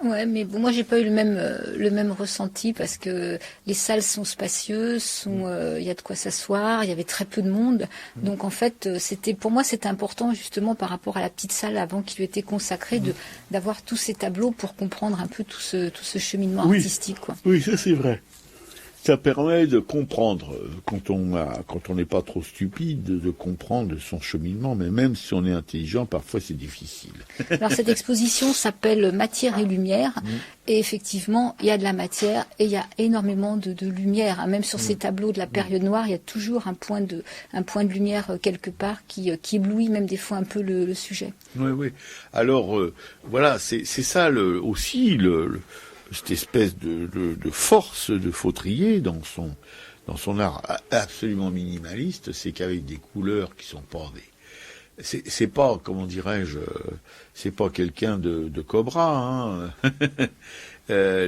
Speaker 2: Ouais, mais bon, moi j'ai pas eu le même ressenti parce que les salles sont spacieuses, il y a de quoi s'asseoir, il y avait très peu de monde. Donc en fait, pour moi c'était important justement par rapport à la petite salle avant qui lui était consacrée d'avoir tous ces tableaux pour comprendre un peu tout ce cheminement artistique, quoi.
Speaker 1: Oui, ça c'est vrai. Ça permet de comprendre, quand on n'est pas trop stupide, de comprendre son cheminement, mais même si on est intelligent, parfois c'est difficile.
Speaker 2: Alors cette exposition s'appelle Matière et Lumière, et effectivement, il y a de la matière et il y a énormément de lumière. Même sur ces tableaux de la période noire, il y a toujours un point de lumière quelque part qui éblouit même des fois un peu le sujet.
Speaker 1: Oui. Alors, voilà, c'est ça aussi cette espèce de force de Fautrier dans son art absolument minimaliste, c'est qu'avec des couleurs qui sont pas c'est pas, comment dirais-je, c'est pas quelqu'un de Cobra, hein.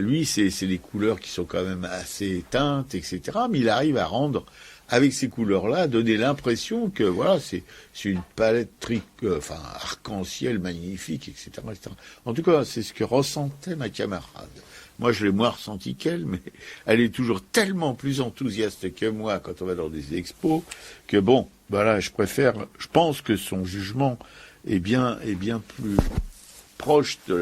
Speaker 1: Lui, c'est des couleurs qui sont quand même assez teintes, etc. Mais il arrive à rendre avec ces couleurs-là, donner l'impression que voilà, c'est une palette arc-en-ciel magnifique, etc., etc. En tout cas, c'est ce que ressentait ma camarade. Moi, je l'ai moins ressenti qu'elle, mais elle est toujours tellement plus enthousiaste que moi quand on va dans des expos que bon, voilà, je pense que son jugement est bien plus proche de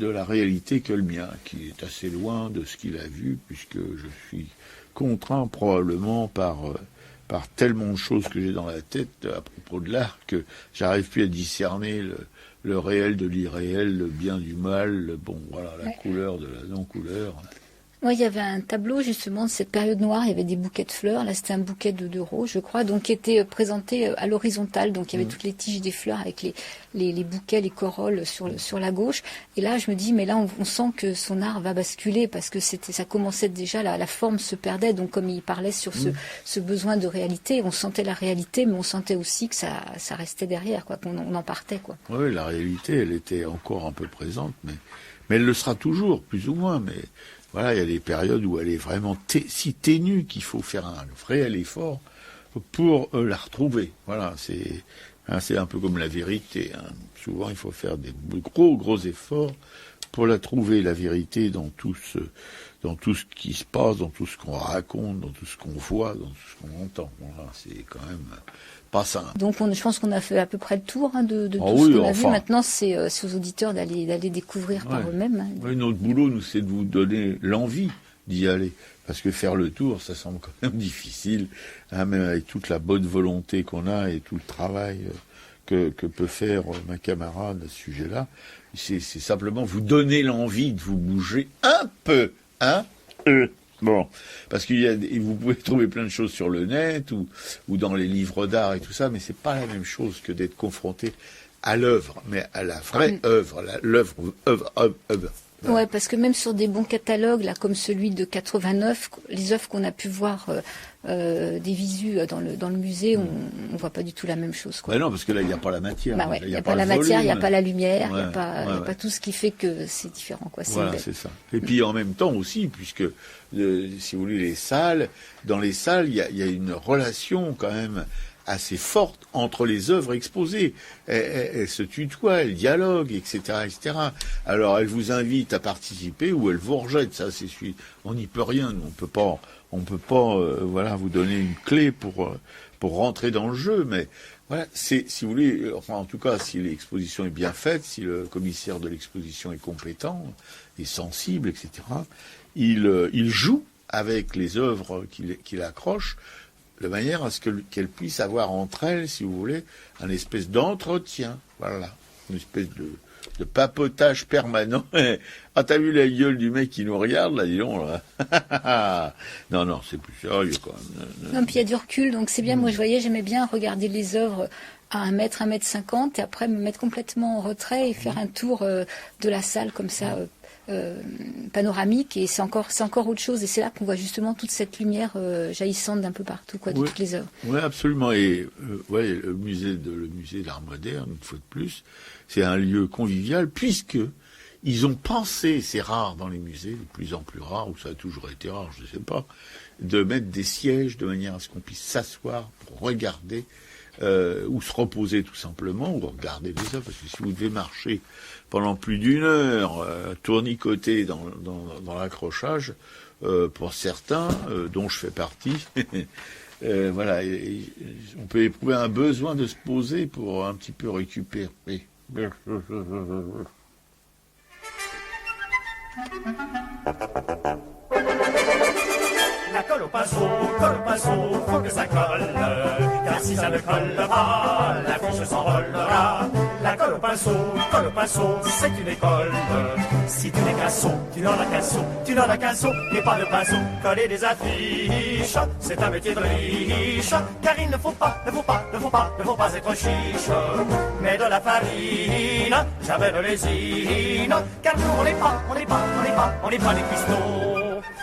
Speaker 1: la réalité que le mien, qui est assez loin de ce qu'il a vu, puisque je suis contraint probablement par tellement de choses que j'ai dans la tête à propos de l'art que j'arrive plus à discerner le réel de l'irréel, le bien du mal, la couleur de la non-couleur.
Speaker 2: Oui, il y avait un tableau justement de cette période noire, il y avait des bouquets de fleurs, là c'était un bouquet de roses je crois, donc qui était présenté à l'horizontale, donc il y avait toutes les tiges des fleurs avec les bouquets, les corolles sur la gauche, et là je me dis mais là on sent que son art va basculer parce que ça commençait déjà, la forme se perdait, donc comme il parlait sur ce besoin de réalité, on sentait la réalité mais on sentait aussi que ça restait derrière, quoi, qu'on en partait, quoi.
Speaker 1: Oui, la réalité elle était encore un peu présente, mais elle le sera toujours, plus ou moins, mais voilà, il y a des périodes où elle est vraiment si ténue qu'il faut faire un réel effort pour la retrouver. Voilà, c'est un peu comme la vérité. Hein. Souvent, il faut faire des gros efforts pour la trouver, la vérité, dans tout ce qui se passe, dans tout ce qu'on raconte, dans tout ce qu'on voit, dans tout ce qu'on entend. Voilà, c'est quand même pas simple.
Speaker 2: Donc je pense qu'on a fait à peu près le tour de tout ce qu'on a vu. Maintenant, c'est aux auditeurs d'aller découvrir par eux-mêmes. Hein.
Speaker 1: Oui, notre boulot, nous, c'est de vous donner l'envie d'y aller. Parce que faire le tour, ça semble quand même difficile, hein, même avec toute la bonne volonté qu'on a et tout le travail que peut faire ma camarade à ce sujet-là. C'est simplement vous donner l'envie de vous bouger un peu, hein. Bon, parce vous pouvez trouver plein de choses sur le net ou dans les livres d'art et tout ça, mais c'est pas la même chose que d'être confronté à l'œuvre, mais à la vraie œuvre, l'œuvre.
Speaker 2: Ouais, parce que même sur des bons catalogues, là, comme celui de 89, les œuvres qu'on a pu voir des visus dans le musée, on voit pas du tout la même chose, quoi.
Speaker 1: Ben non, parce que là, il n'y a pas la matière.
Speaker 2: Il n'y a pas la matière, il n'y a pas la lumière, il n'y a pas tout ce qui fait que c'est différent, quoi.
Speaker 1: Voilà, c'est ça. Et puis en même temps aussi, puisque, si vous voulez, dans les salles, il y a une relation quand même assez forte entre les œuvres exposées. Elles se tutoient, elles dialoguent, etc., etc. Alors, elles vous invitent à participer ou elles vous rejettent. Ça, on n'y peut rien. On peut pas, vous donner une clé pour rentrer dans le jeu. Mais voilà, si vous voulez, en tout cas, si l'exposition est bien faite, si le commissaire de l'exposition est compétent, est sensible, etc., il joue avec les œuvres qu'il accroche, de manière à ce qu'elles puissent avoir entre elles, si vous voulez, un espèce d'entretien. Voilà. Une espèce de papotage permanent. Ah, t'as vu la gueule du mec qui nous regarde, là, dis donc, là. Non, c'est plus sérieux, quand même.
Speaker 2: Non, puis il y a du recul, donc c'est bien. Moi, j'aimais bien regarder les œuvres à 1 mètre, 1,50 m, et après me mettre complètement en retrait et faire un tour de la salle, comme ça, panoramique, et c'est encore autre chose, et c'est là qu'on voit justement toute cette lumière jaillissante d'un peu partout, quoi, de toutes les œuvres.
Speaker 1: Oui, absolument. Et le musée d'art moderne, une fois de plus, c'est un lieu convivial, puisque ils ont pensé, c'est rare dans les musées, de plus en plus rare, ou ça a toujours été rare, je ne sais pas, de mettre des sièges de manière à ce qu'on puisse s'asseoir pour regarder ou se reposer tout simplement, ou regarder les œuvres, parce que si vous devez marcher pendant plus d'1 heure, tournicoter dans l'accrochage, pour certains, dont je fais partie, voilà, on peut éprouver un besoin de se poser pour un petit peu récupérer.
Speaker 4: La colle au pinceau, faut que ça colle, car si ça ne colle pas, la fiche s'enrôlera. La colle au pinceau, c'est une école. Si tu n'es qu'un sot, tu n'en as qu'un sot, et pas de pinceau. Coller des affiches, c'est un métier de riche, car il ne faut pas être chiche. Mais de la farine, jamais de lésine, car nous on n'est pas des cuistots.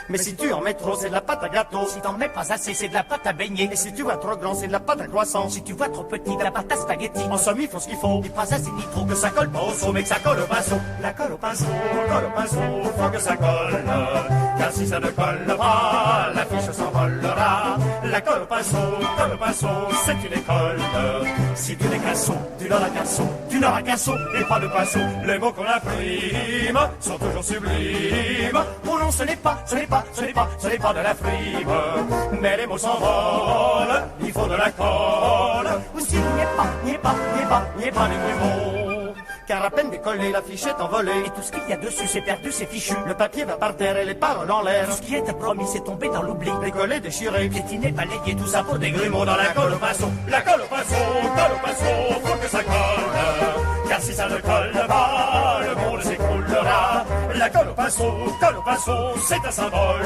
Speaker 4: Mais si tu en mets trop, c'est de la pâte à gâteau. Si t'en mets pas assez, c'est de la pâte à beignet. Et si tu vois trop grand, c'est de la pâte à croissant. Si tu vois trop petit, de la pâte à spaghetti. En somme, il faut ce qu'il faut. Ni pas assez ni trop, que ça colle pas au seau, mais que ça colle au pinceau. La colle au pinceau, faut que ça colle. Car si ça ne colle pas, la fiche s'envolera. La colle au pinceau, c'est une école. Si tu n'es qu'un sot, tu n'auras qu'un sot et pas de pinceau. Les mots qu'on imprime sont toujours sublimes. Oh non, ce n'est pas de la frime. Mais les mots s'envolent, il faut de la colle. Ou s'il n'y est pas des mots. Car à peine décollé, la fiche est envolée. Et tout ce qu'il y a dessus, c'est perdu, c'est fichu. Le papier va par terre et les paroles en l'air. Tout ce qui était promis, c'est tombé dans l'oubli. Décollé, déchiré, piétiné, balayé, tout ça pour des grumeaux dans la colle au pinceau. La colle au pinceau, faut que ça colle. Car si ça ne colle pas, le monde s'écroulera. La colle au pinceau, c'est un symbole.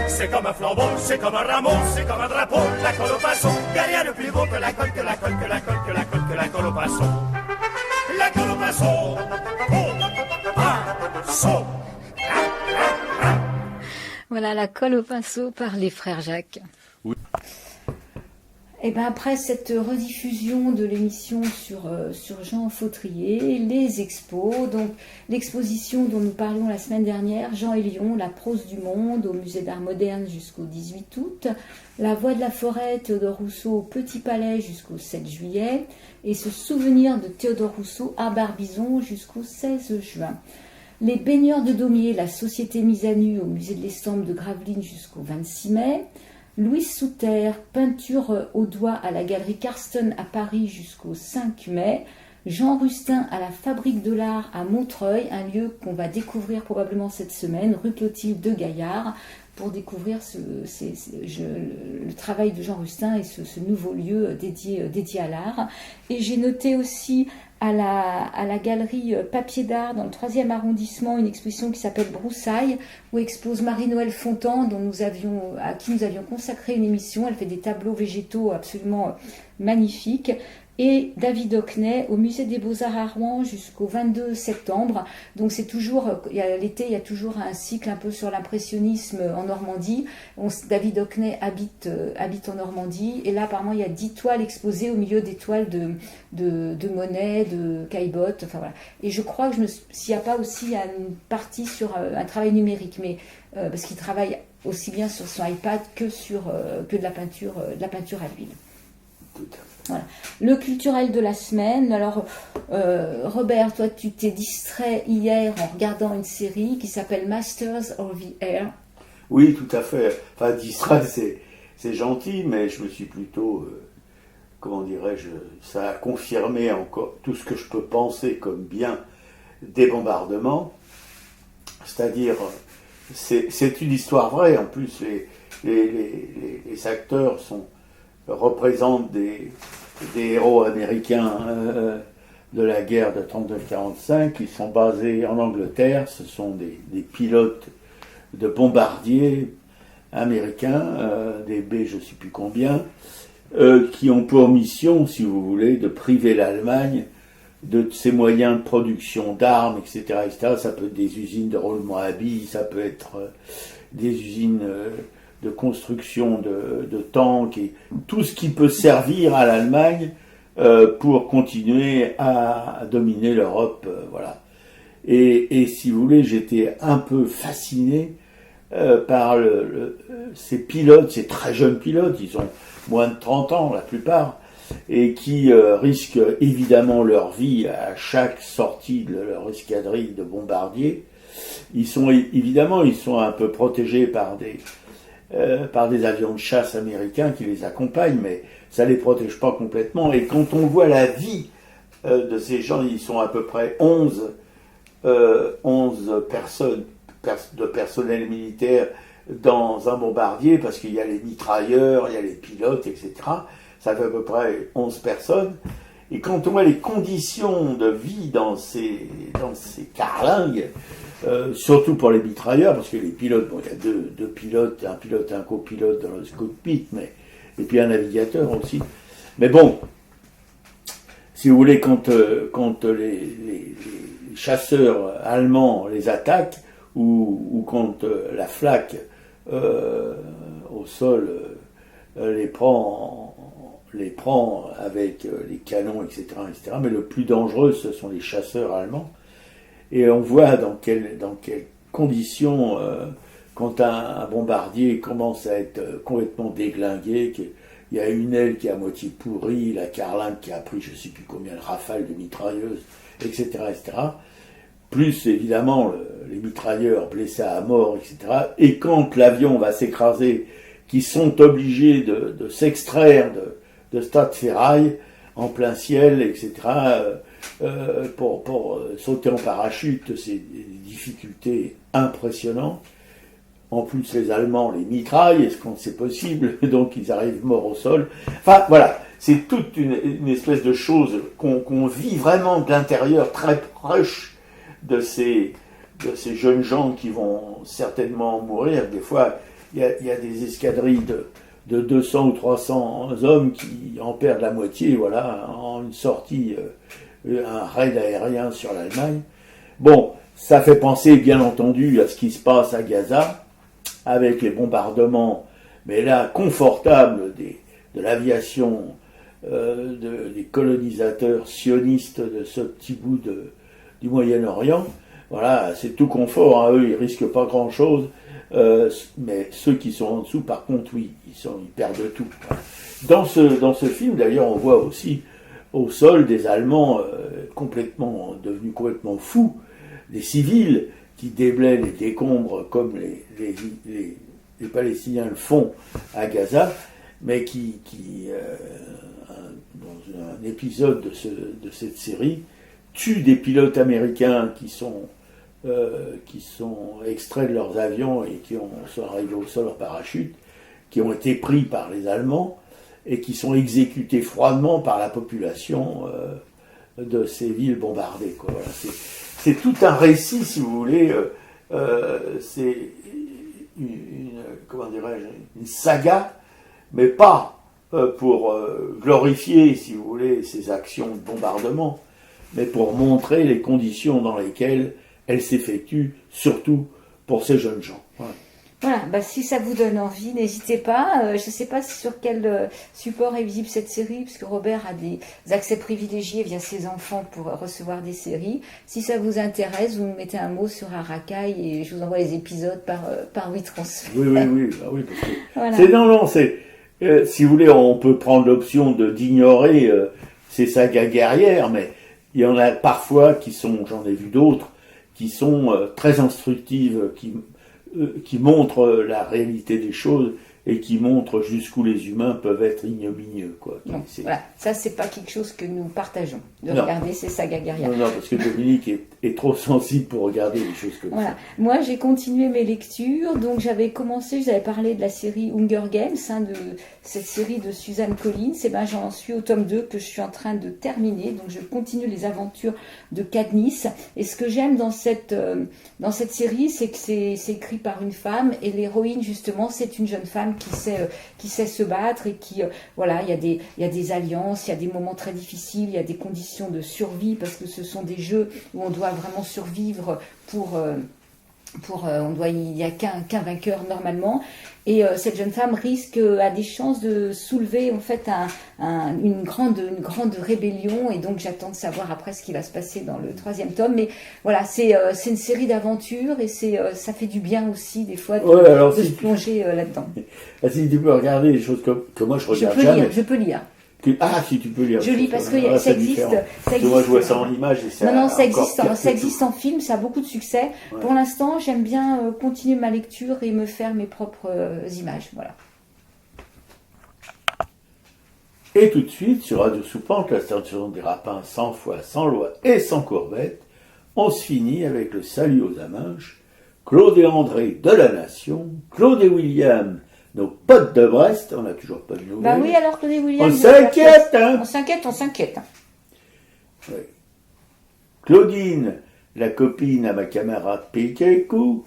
Speaker 4: C'est comme un flambeau, c'est comme un rameau, c'est comme un drapeau. La colle au pinceau, y'a rien de plus beau que la colle, que la colle, que la colle, que la colle, que la colle au pinceau. La colle au pinceau, pinceau.
Speaker 2: Voilà la colle au pinceau par les frères Jacques.
Speaker 1: Oui.
Speaker 2: Et ben après cette rediffusion de l'émission sur Jean Fautrier, les expos, donc l'exposition dont nous parlions la semaine dernière, Jean et Lion, la prose du monde au musée d'art moderne jusqu'au 18 août, la voix de la forêt, Théodore Rousseau au Petit Palais jusqu'au 7 juillet, et ce souvenir de Théodore Rousseau à Barbizon jusqu'au 16 juin. Les baigneurs de Daumier, la société mise à nu au musée de l'Estampe de Gravelines jusqu'au 26 mai, Louis Souter, peinture au doigt à la galerie Carsten à Paris jusqu'au 5 mai, Jean Rustin à la Fabrique de l'Art à Montreuil, un lieu qu'on va découvrir probablement cette semaine, rue Clotilde de Gaillard, pour découvrir le travail de Jean Rustin et ce nouveau lieu dédié à l'art. Et j'ai noté aussi à la galerie Papier d'Art dans le 3e arrondissement une exposition qui s'appelle Broussailles, où expose Marie-Noëlle Fontan, à qui nous avions consacré une émission. Elle fait des tableaux végétaux absolument magnifiques. Et David Hockney au musée des Beaux-Arts à Rouen jusqu'au 22 septembre. Donc c'est toujours, l'été, il y a toujours un cycle un peu sur l'impressionnisme en Normandie. David Hockney habite en Normandie. Et là, apparemment, il y a 10 toiles exposées au milieu des toiles de Monet, de Caillebotte. Enfin, voilà. Et je crois que s'il n'y a pas aussi une partie sur un travail numérique, mais parce qu'il travaille aussi bien sur son iPad que de la peinture à l'huile.
Speaker 1: Tout à fait.
Speaker 2: Voilà. Le culturel de la semaine. Alors, Robert, toi, tu t'es distrait hier en regardant une série qui s'appelle Masters of the Air.
Speaker 1: Oui, tout à fait. Enfin, distrait, c'est gentil, mais je me suis plutôt, comment dirais-je, ça a confirmé encore tout ce que je peux penser comme bien des bombardements. C'est-à-dire, c'est une histoire vraie. En plus, les acteurs représentent des héros américains de la guerre de 39-45 qui sont basés en Angleterre. Ce sont des pilotes de bombardiers américains, des B je ne sais plus combien, qui ont pour mission, si vous voulez, de priver l'Allemagne de ses moyens de production d'armes, etc., etc. Ça peut être des usines de roulement à billes, ça peut être des usines de construction de tanks, et tout ce qui peut servir à l'Allemagne pour continuer à dominer l'Europe. Voilà. Et si vous voulez, j'étais un peu fasciné par ces pilotes, ces très jeunes pilotes, ils ont moins de 30 ans la plupart, et qui risquent évidemment leur vie à chaque sortie de leur escadrille de bombardiers. Ils sont un peu protégés par des avions de chasse américains qui les accompagnent, mais ça les protège pas complètement. Et quand on voit la vie de ces gens, ils sont à peu près 11 personnes de personnel militaire dans un bombardier, parce qu'il y a les mitrailleurs, il y a les pilotes, etc. Ça fait à peu près 11 personnes. Et quand on voit les conditions de vie dans ces carlingues, surtout pour les mitrailleurs, parce que les pilotes, bon, il y a deux pilotes, un copilote dans le cockpit, et puis un navigateur aussi. Mais bon, si vous voulez, quand les chasseurs allemands les attaquent, ou quand la flak
Speaker 5: au sol, les prend avec les canons, etc., etc. Mais le plus dangereux, ce sont les chasseurs allemands. Et on voit dans quelles conditions, quand un bombardier commence à être complètement déglingué, qu'il y a une aile qui est à moitié pourrie, la carlingue qui a pris je ne sais plus combien de rafales de mitrailleuses, etc., etc., plus évidemment les mitrailleurs blessés à mort, etc. Et quand l'avion va s'écraser, qui sont obligés de s'extraire de stade ferraille en plein ciel, etc., pour sauter en parachute, c'est des difficultés impressionnantes. En plus, les Allemands les mitraillent, est-ce qu'on c'est possible? Donc ils arrivent morts au sol. Enfin, voilà, c'est toute une espèce de chose qu'on vit vraiment de l'intérieur, très proche de ces jeunes gens qui vont certainement mourir. Des fois, il y a des escadrilles de 200 ou 300 hommes qui en perdent la moitié, voilà, en une sortie, un raid aérien sur l'Allemagne. Bon, ça fait penser bien entendu à ce qui se passe à Gaza, avec les bombardements, mais là, confortables de l'aviation, des colonisateurs sionistes de ce petit bout du Moyen-Orient. Voilà, c'est tout confort, hein, eux, ils risquent pas grand-chose. Mais ceux qui sont en dessous, par contre, oui, ils perdent tout. Dans ce film, d'ailleurs, on voit aussi au sol des Allemands devenus complètement fous, des civils qui déblaient les décombres comme les Palestiniens le font à Gaza, mais qui dans un épisode de cette série, tuent des pilotes américains qui sont extraits de leurs avions et qui sont arrivés au sol en parachute, qui ont été pris par les Allemands et qui sont exécutés froidement par la population de ces villes bombardées, quoi. Voilà, c'est tout un récit, si vous voulez, c'est une saga, mais pas pour glorifier, si vous voulez, ces actions de bombardement, mais pour montrer les conditions dans lesquelles elle s'effectue, surtout pour ces jeunes gens.
Speaker 2: Voilà, si ça vous donne envie, n'hésitez pas. Je ne sais pas sur quel support est visible cette série, puisque Robert a des accès privilégiés via ses enfants pour recevoir des séries. Si ça vous intéresse, vous me mettez un mot sur Arakaï et je vous envoie les épisodes par WeTransfer.
Speaker 5: Oui, parce que voilà. Si vous voulez, on peut prendre l'option d'ignorer ces sagas guerrières, mais il y en a parfois qui sont, j'en ai vu d'autres, qui sont très instructives, qui montrent la réalité des choses et qui montrent jusqu'où les humains peuvent être ignominieux, quoi.
Speaker 2: Non, voilà, ça c'est pas quelque chose que nous partageons, regarder ces sagas guerrières.
Speaker 5: Non, parce que Dominique est trop sensible pour regarder des choses comme ça.
Speaker 2: Moi j'ai continué mes lectures, donc j'avais parlé de la série Hunger Games, de cette série de Suzanne Collins, et j'en suis au tome 2 que je suis en train de terminer, donc je continue les aventures de Katniss, et ce que j'aime dans cette série, c'est que c'est écrit par une femme, et l'héroïne justement c'est une jeune femme qui sait se battre et qui il y a des alliances, il y a des moments très difficiles, il y a des conditions de survie parce que ce sont des jeux où on doit vraiment survivre il n'y a qu'un vainqueur normalement, et cette jeune femme a des chances de soulever en fait une grande rébellion, et donc j'attends de savoir après ce qui va se passer dans le 3e tome. Mais voilà, c'est une série d'aventures et ça fait du bien aussi des fois de se plonger là-dedans.
Speaker 5: Si tu peux regarder des choses que moi je regarde jamais.
Speaker 2: Je peux lire.
Speaker 5: Si tu peux lire.
Speaker 2: Je lis parce que ça existe.
Speaker 5: Moi, je vois ça en image et ça.
Speaker 2: Non, ça existe en film, ça a beaucoup de succès. Ouais. Pour l'instant, j'aime bien continuer ma lecture et me faire mes propres images. Voilà.
Speaker 5: Et tout de suite, sur Radio Soupente, la station des rapins sans foi, sans loi et sans courbette, on se finit avec le salut aux Aminches, Claude et André de la Nation, Claude et William, nos potes de Brest, on n'a toujours pas de nouvelles.
Speaker 2: Oui, alors Claude et William...
Speaker 5: On s'inquiète, hein.
Speaker 2: On s'inquiète.
Speaker 5: Oui. Claudine, la copine à ma camarade Pékécou,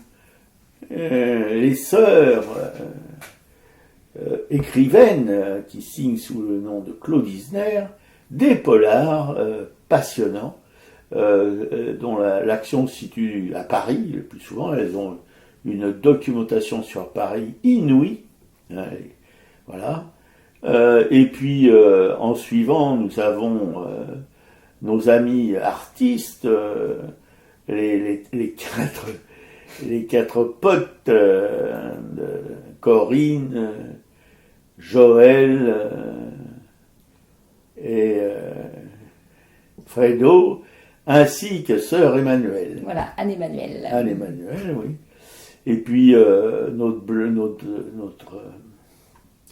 Speaker 5: les sœurs écrivaines qui signent sous le nom de Claude Isner, des polars passionnants, dont l'action se situe à Paris le plus souvent. Elles ont une documentation sur Paris inouïe. Voilà. Et puis, en suivant, nous avons nos amis artistes, les quatre potes de Corinne, Joël et Fredo, ainsi que sœur Emmanuelle.
Speaker 2: Voilà, Anne-Emmanuelle.
Speaker 5: Anne-Emmanuelle, oui. Et puis notre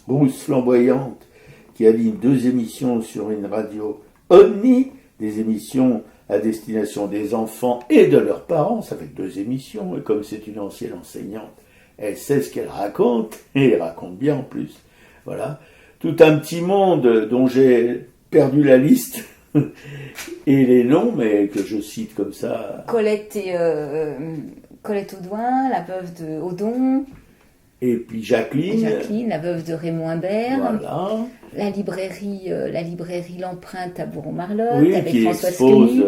Speaker 5: rousse flamboyante qui anime 2 émissions sur une radio Omni, des émissions à destination des enfants et de leurs parents. Ça fait 2 émissions, et comme c'est une ancienne enseignante, elle sait ce qu'elle raconte, et elle raconte bien en plus. Voilà. Tout un petit monde dont j'ai perdu la liste et les noms, mais que je cite comme ça.
Speaker 2: Colette Audouin, la veuve de Audon.
Speaker 5: Et puis Jacqueline,
Speaker 2: La veuve de Raymond Imbert.
Speaker 5: Voilà.
Speaker 2: La librairie L'Empreinte à Bourg-en-Marlotte,
Speaker 5: Oui,
Speaker 2: avec
Speaker 5: qui
Speaker 2: Françoise Quenu.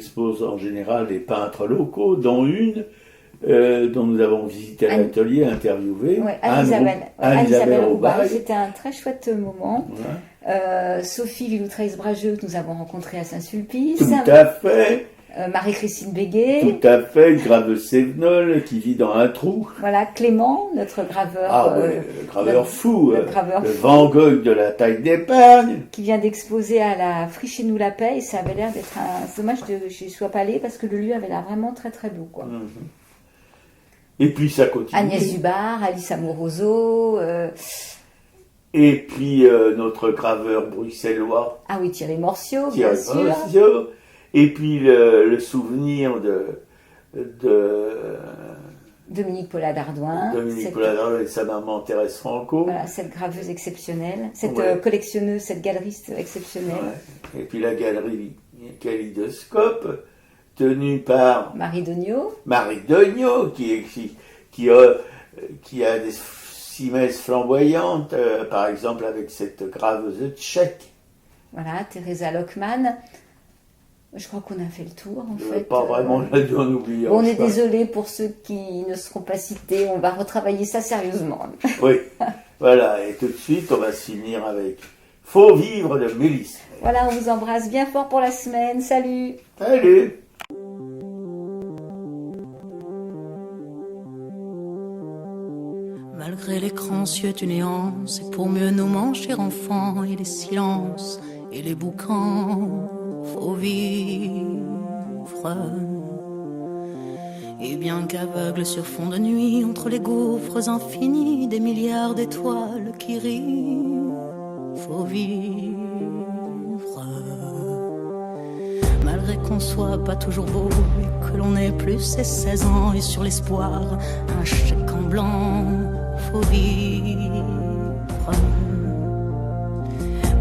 Speaker 5: expose en général des peintres locaux, dont une dont nous avons visité l'atelier, interviewé.
Speaker 2: Ouais, Anne-Isabelle Roubaille. C'était un très chouette moment.
Speaker 5: Ouais.
Speaker 2: Sophie Villoutraise-Brageux, que nous avons rencontrée à Saint-Sulpice.
Speaker 5: Tout à fait.
Speaker 2: Marie-Christine Béguet.
Speaker 5: Tout à fait, une graveuse sévenole qui vit dans un trou.
Speaker 2: Voilà, Clément, notre graveur.
Speaker 5: Le graveur fou.
Speaker 2: Le graveur fou.
Speaker 5: Van Gogh de la taille d'épargne.
Speaker 2: Qui vient d'exposer à la Frichez-nous la paix, et ça avait l'air d'être un... C'est dommage que je ne sois pas allée, parce que le lieu avait l'air vraiment très très beau, quoi.
Speaker 5: Et puis ça continue.
Speaker 2: Agnès Dubar, Alice Amoroso.
Speaker 5: Et puis notre graveur bruxellois.
Speaker 2: Ah oui, Thierry Morciot, bien sûr.
Speaker 5: Et puis le souvenir de
Speaker 2: Dominique Paula d'Ardouin.
Speaker 5: Et sa maman Thérèse Franco.
Speaker 2: Voilà, cette graveuse exceptionnelle, cette collectionneuse, cette galeriste exceptionnelle.
Speaker 5: Ouais. Et puis la galerie Kaléidoscope, tenue par
Speaker 2: Marie Dognaud.
Speaker 5: Marie Dognaud, qui a des simesses flamboyantes, par exemple avec cette graveuse tchèque.
Speaker 2: Voilà, Teresa Lockman. Je crois qu'on a fait le tour, en fait.
Speaker 5: Pas vraiment, on a dû en oublier.
Speaker 2: Bon, on est désolé pour ceux qui ne seront pas cités. On va retravailler ça sérieusement.
Speaker 5: Oui, voilà. Et tout de suite, on va se finir avec Faut vivre de Mélis.
Speaker 2: Voilà, on vous embrasse bien fort pour la semaine. Salut.
Speaker 5: Salut.
Speaker 6: Malgré l'écran cieux du néant, c'est pour mieux nous manger enfants et les silences et les boucans. Faut vivre. Et bien qu'aveugle sur fond de nuit, entre les gouffres infinis des milliards d'étoiles qui rient, faut vivre. Malgré qu'on soit pas toujours beau et que l'on ait plus ses 16 ans et sur l'espoir un chèque en blanc, faut vivre.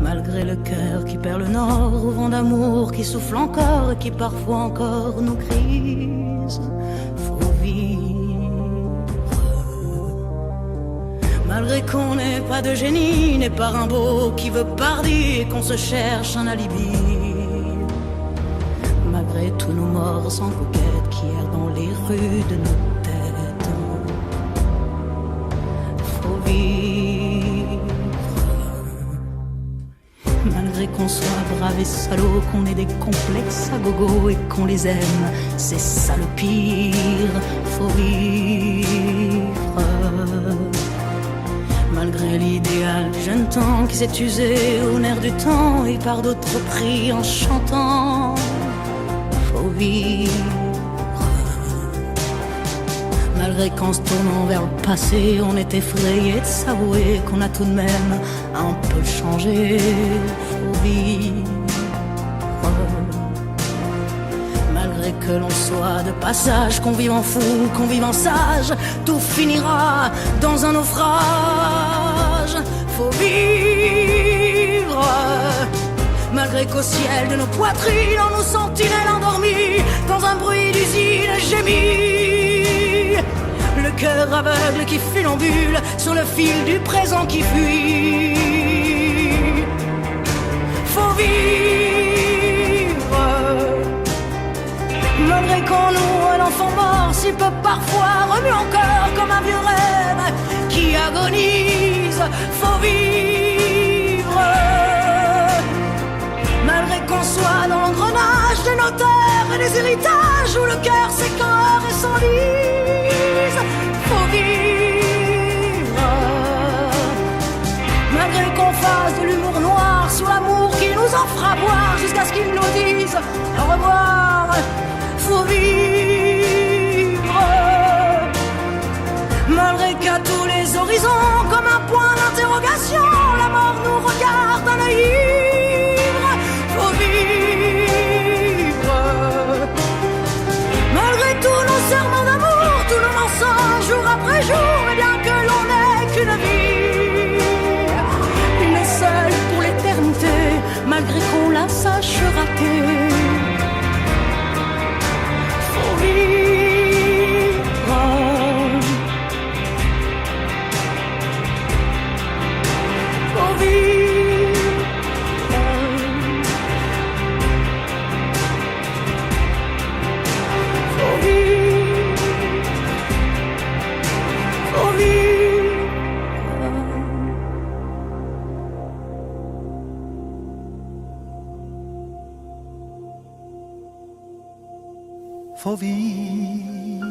Speaker 6: Malgré le cœur qui perd le nord, au vent d'amour qui souffle encore et qui parfois encore nous grise, faut vivre. Malgré qu'on n'ait pas de génie, n'est pas Rimbaud qui veut parler et qu'on se cherche un alibi. Malgré tous nos morts sans coquette qui errent dans les rues de nos têtes, faut vivre. Malgré qu'on soit brave et salaud, qu'on ait des complexes à gogo et qu'on les aime, c'est ça le pire, faut vivre. Malgré l'idéal du jeune temps qui s'est usé au nerf du temps et par d'autres pris en chantant, faut vivre. Malgré qu'en se tournant vers le passé, on est effrayé de s'avouer qu'on a tout de même un peu changé, faut vivre. Malgré que l'on soit de passage, qu'on vive en fou, qu'on vive en sage, tout finira dans un naufrage, faut vivre. Malgré qu'au ciel de nos poitrines, on nous sentinelles endormies, dans un bruit d'usine gémit, le cœur aveugle qui funambule sur le fil du présent qui fuit, faut vivre. Malgré qu'en nous un enfant mort si peu parfois remue encore comme un vieux rêve qui agonise, faut vivre. Malgré qu'on soit dans l'engrenage des notaires et des héritages où le cœur s'écœure et s'enlise, faut vivre. Malgré qu'on fasse de l'humour noir sous l'amour qui nous en fera boire jusqu'à ce qu'ils nous disent au revoir, faut vivre. Malgré qu'à tous les horizons, comme un point d'interrogation, la mort nous regarde d'un œil ivre, faut vivre. Malgré tous nos serments d'amour, tous nos mensonges jour après jour, et bien que l'on n'ait qu'une vie, une seule pour l'éternité, malgré qu'on la sache rater, faut vivre. Faut vivre. Faut vivre. Faut vivre.
Speaker 7: Faut vivre.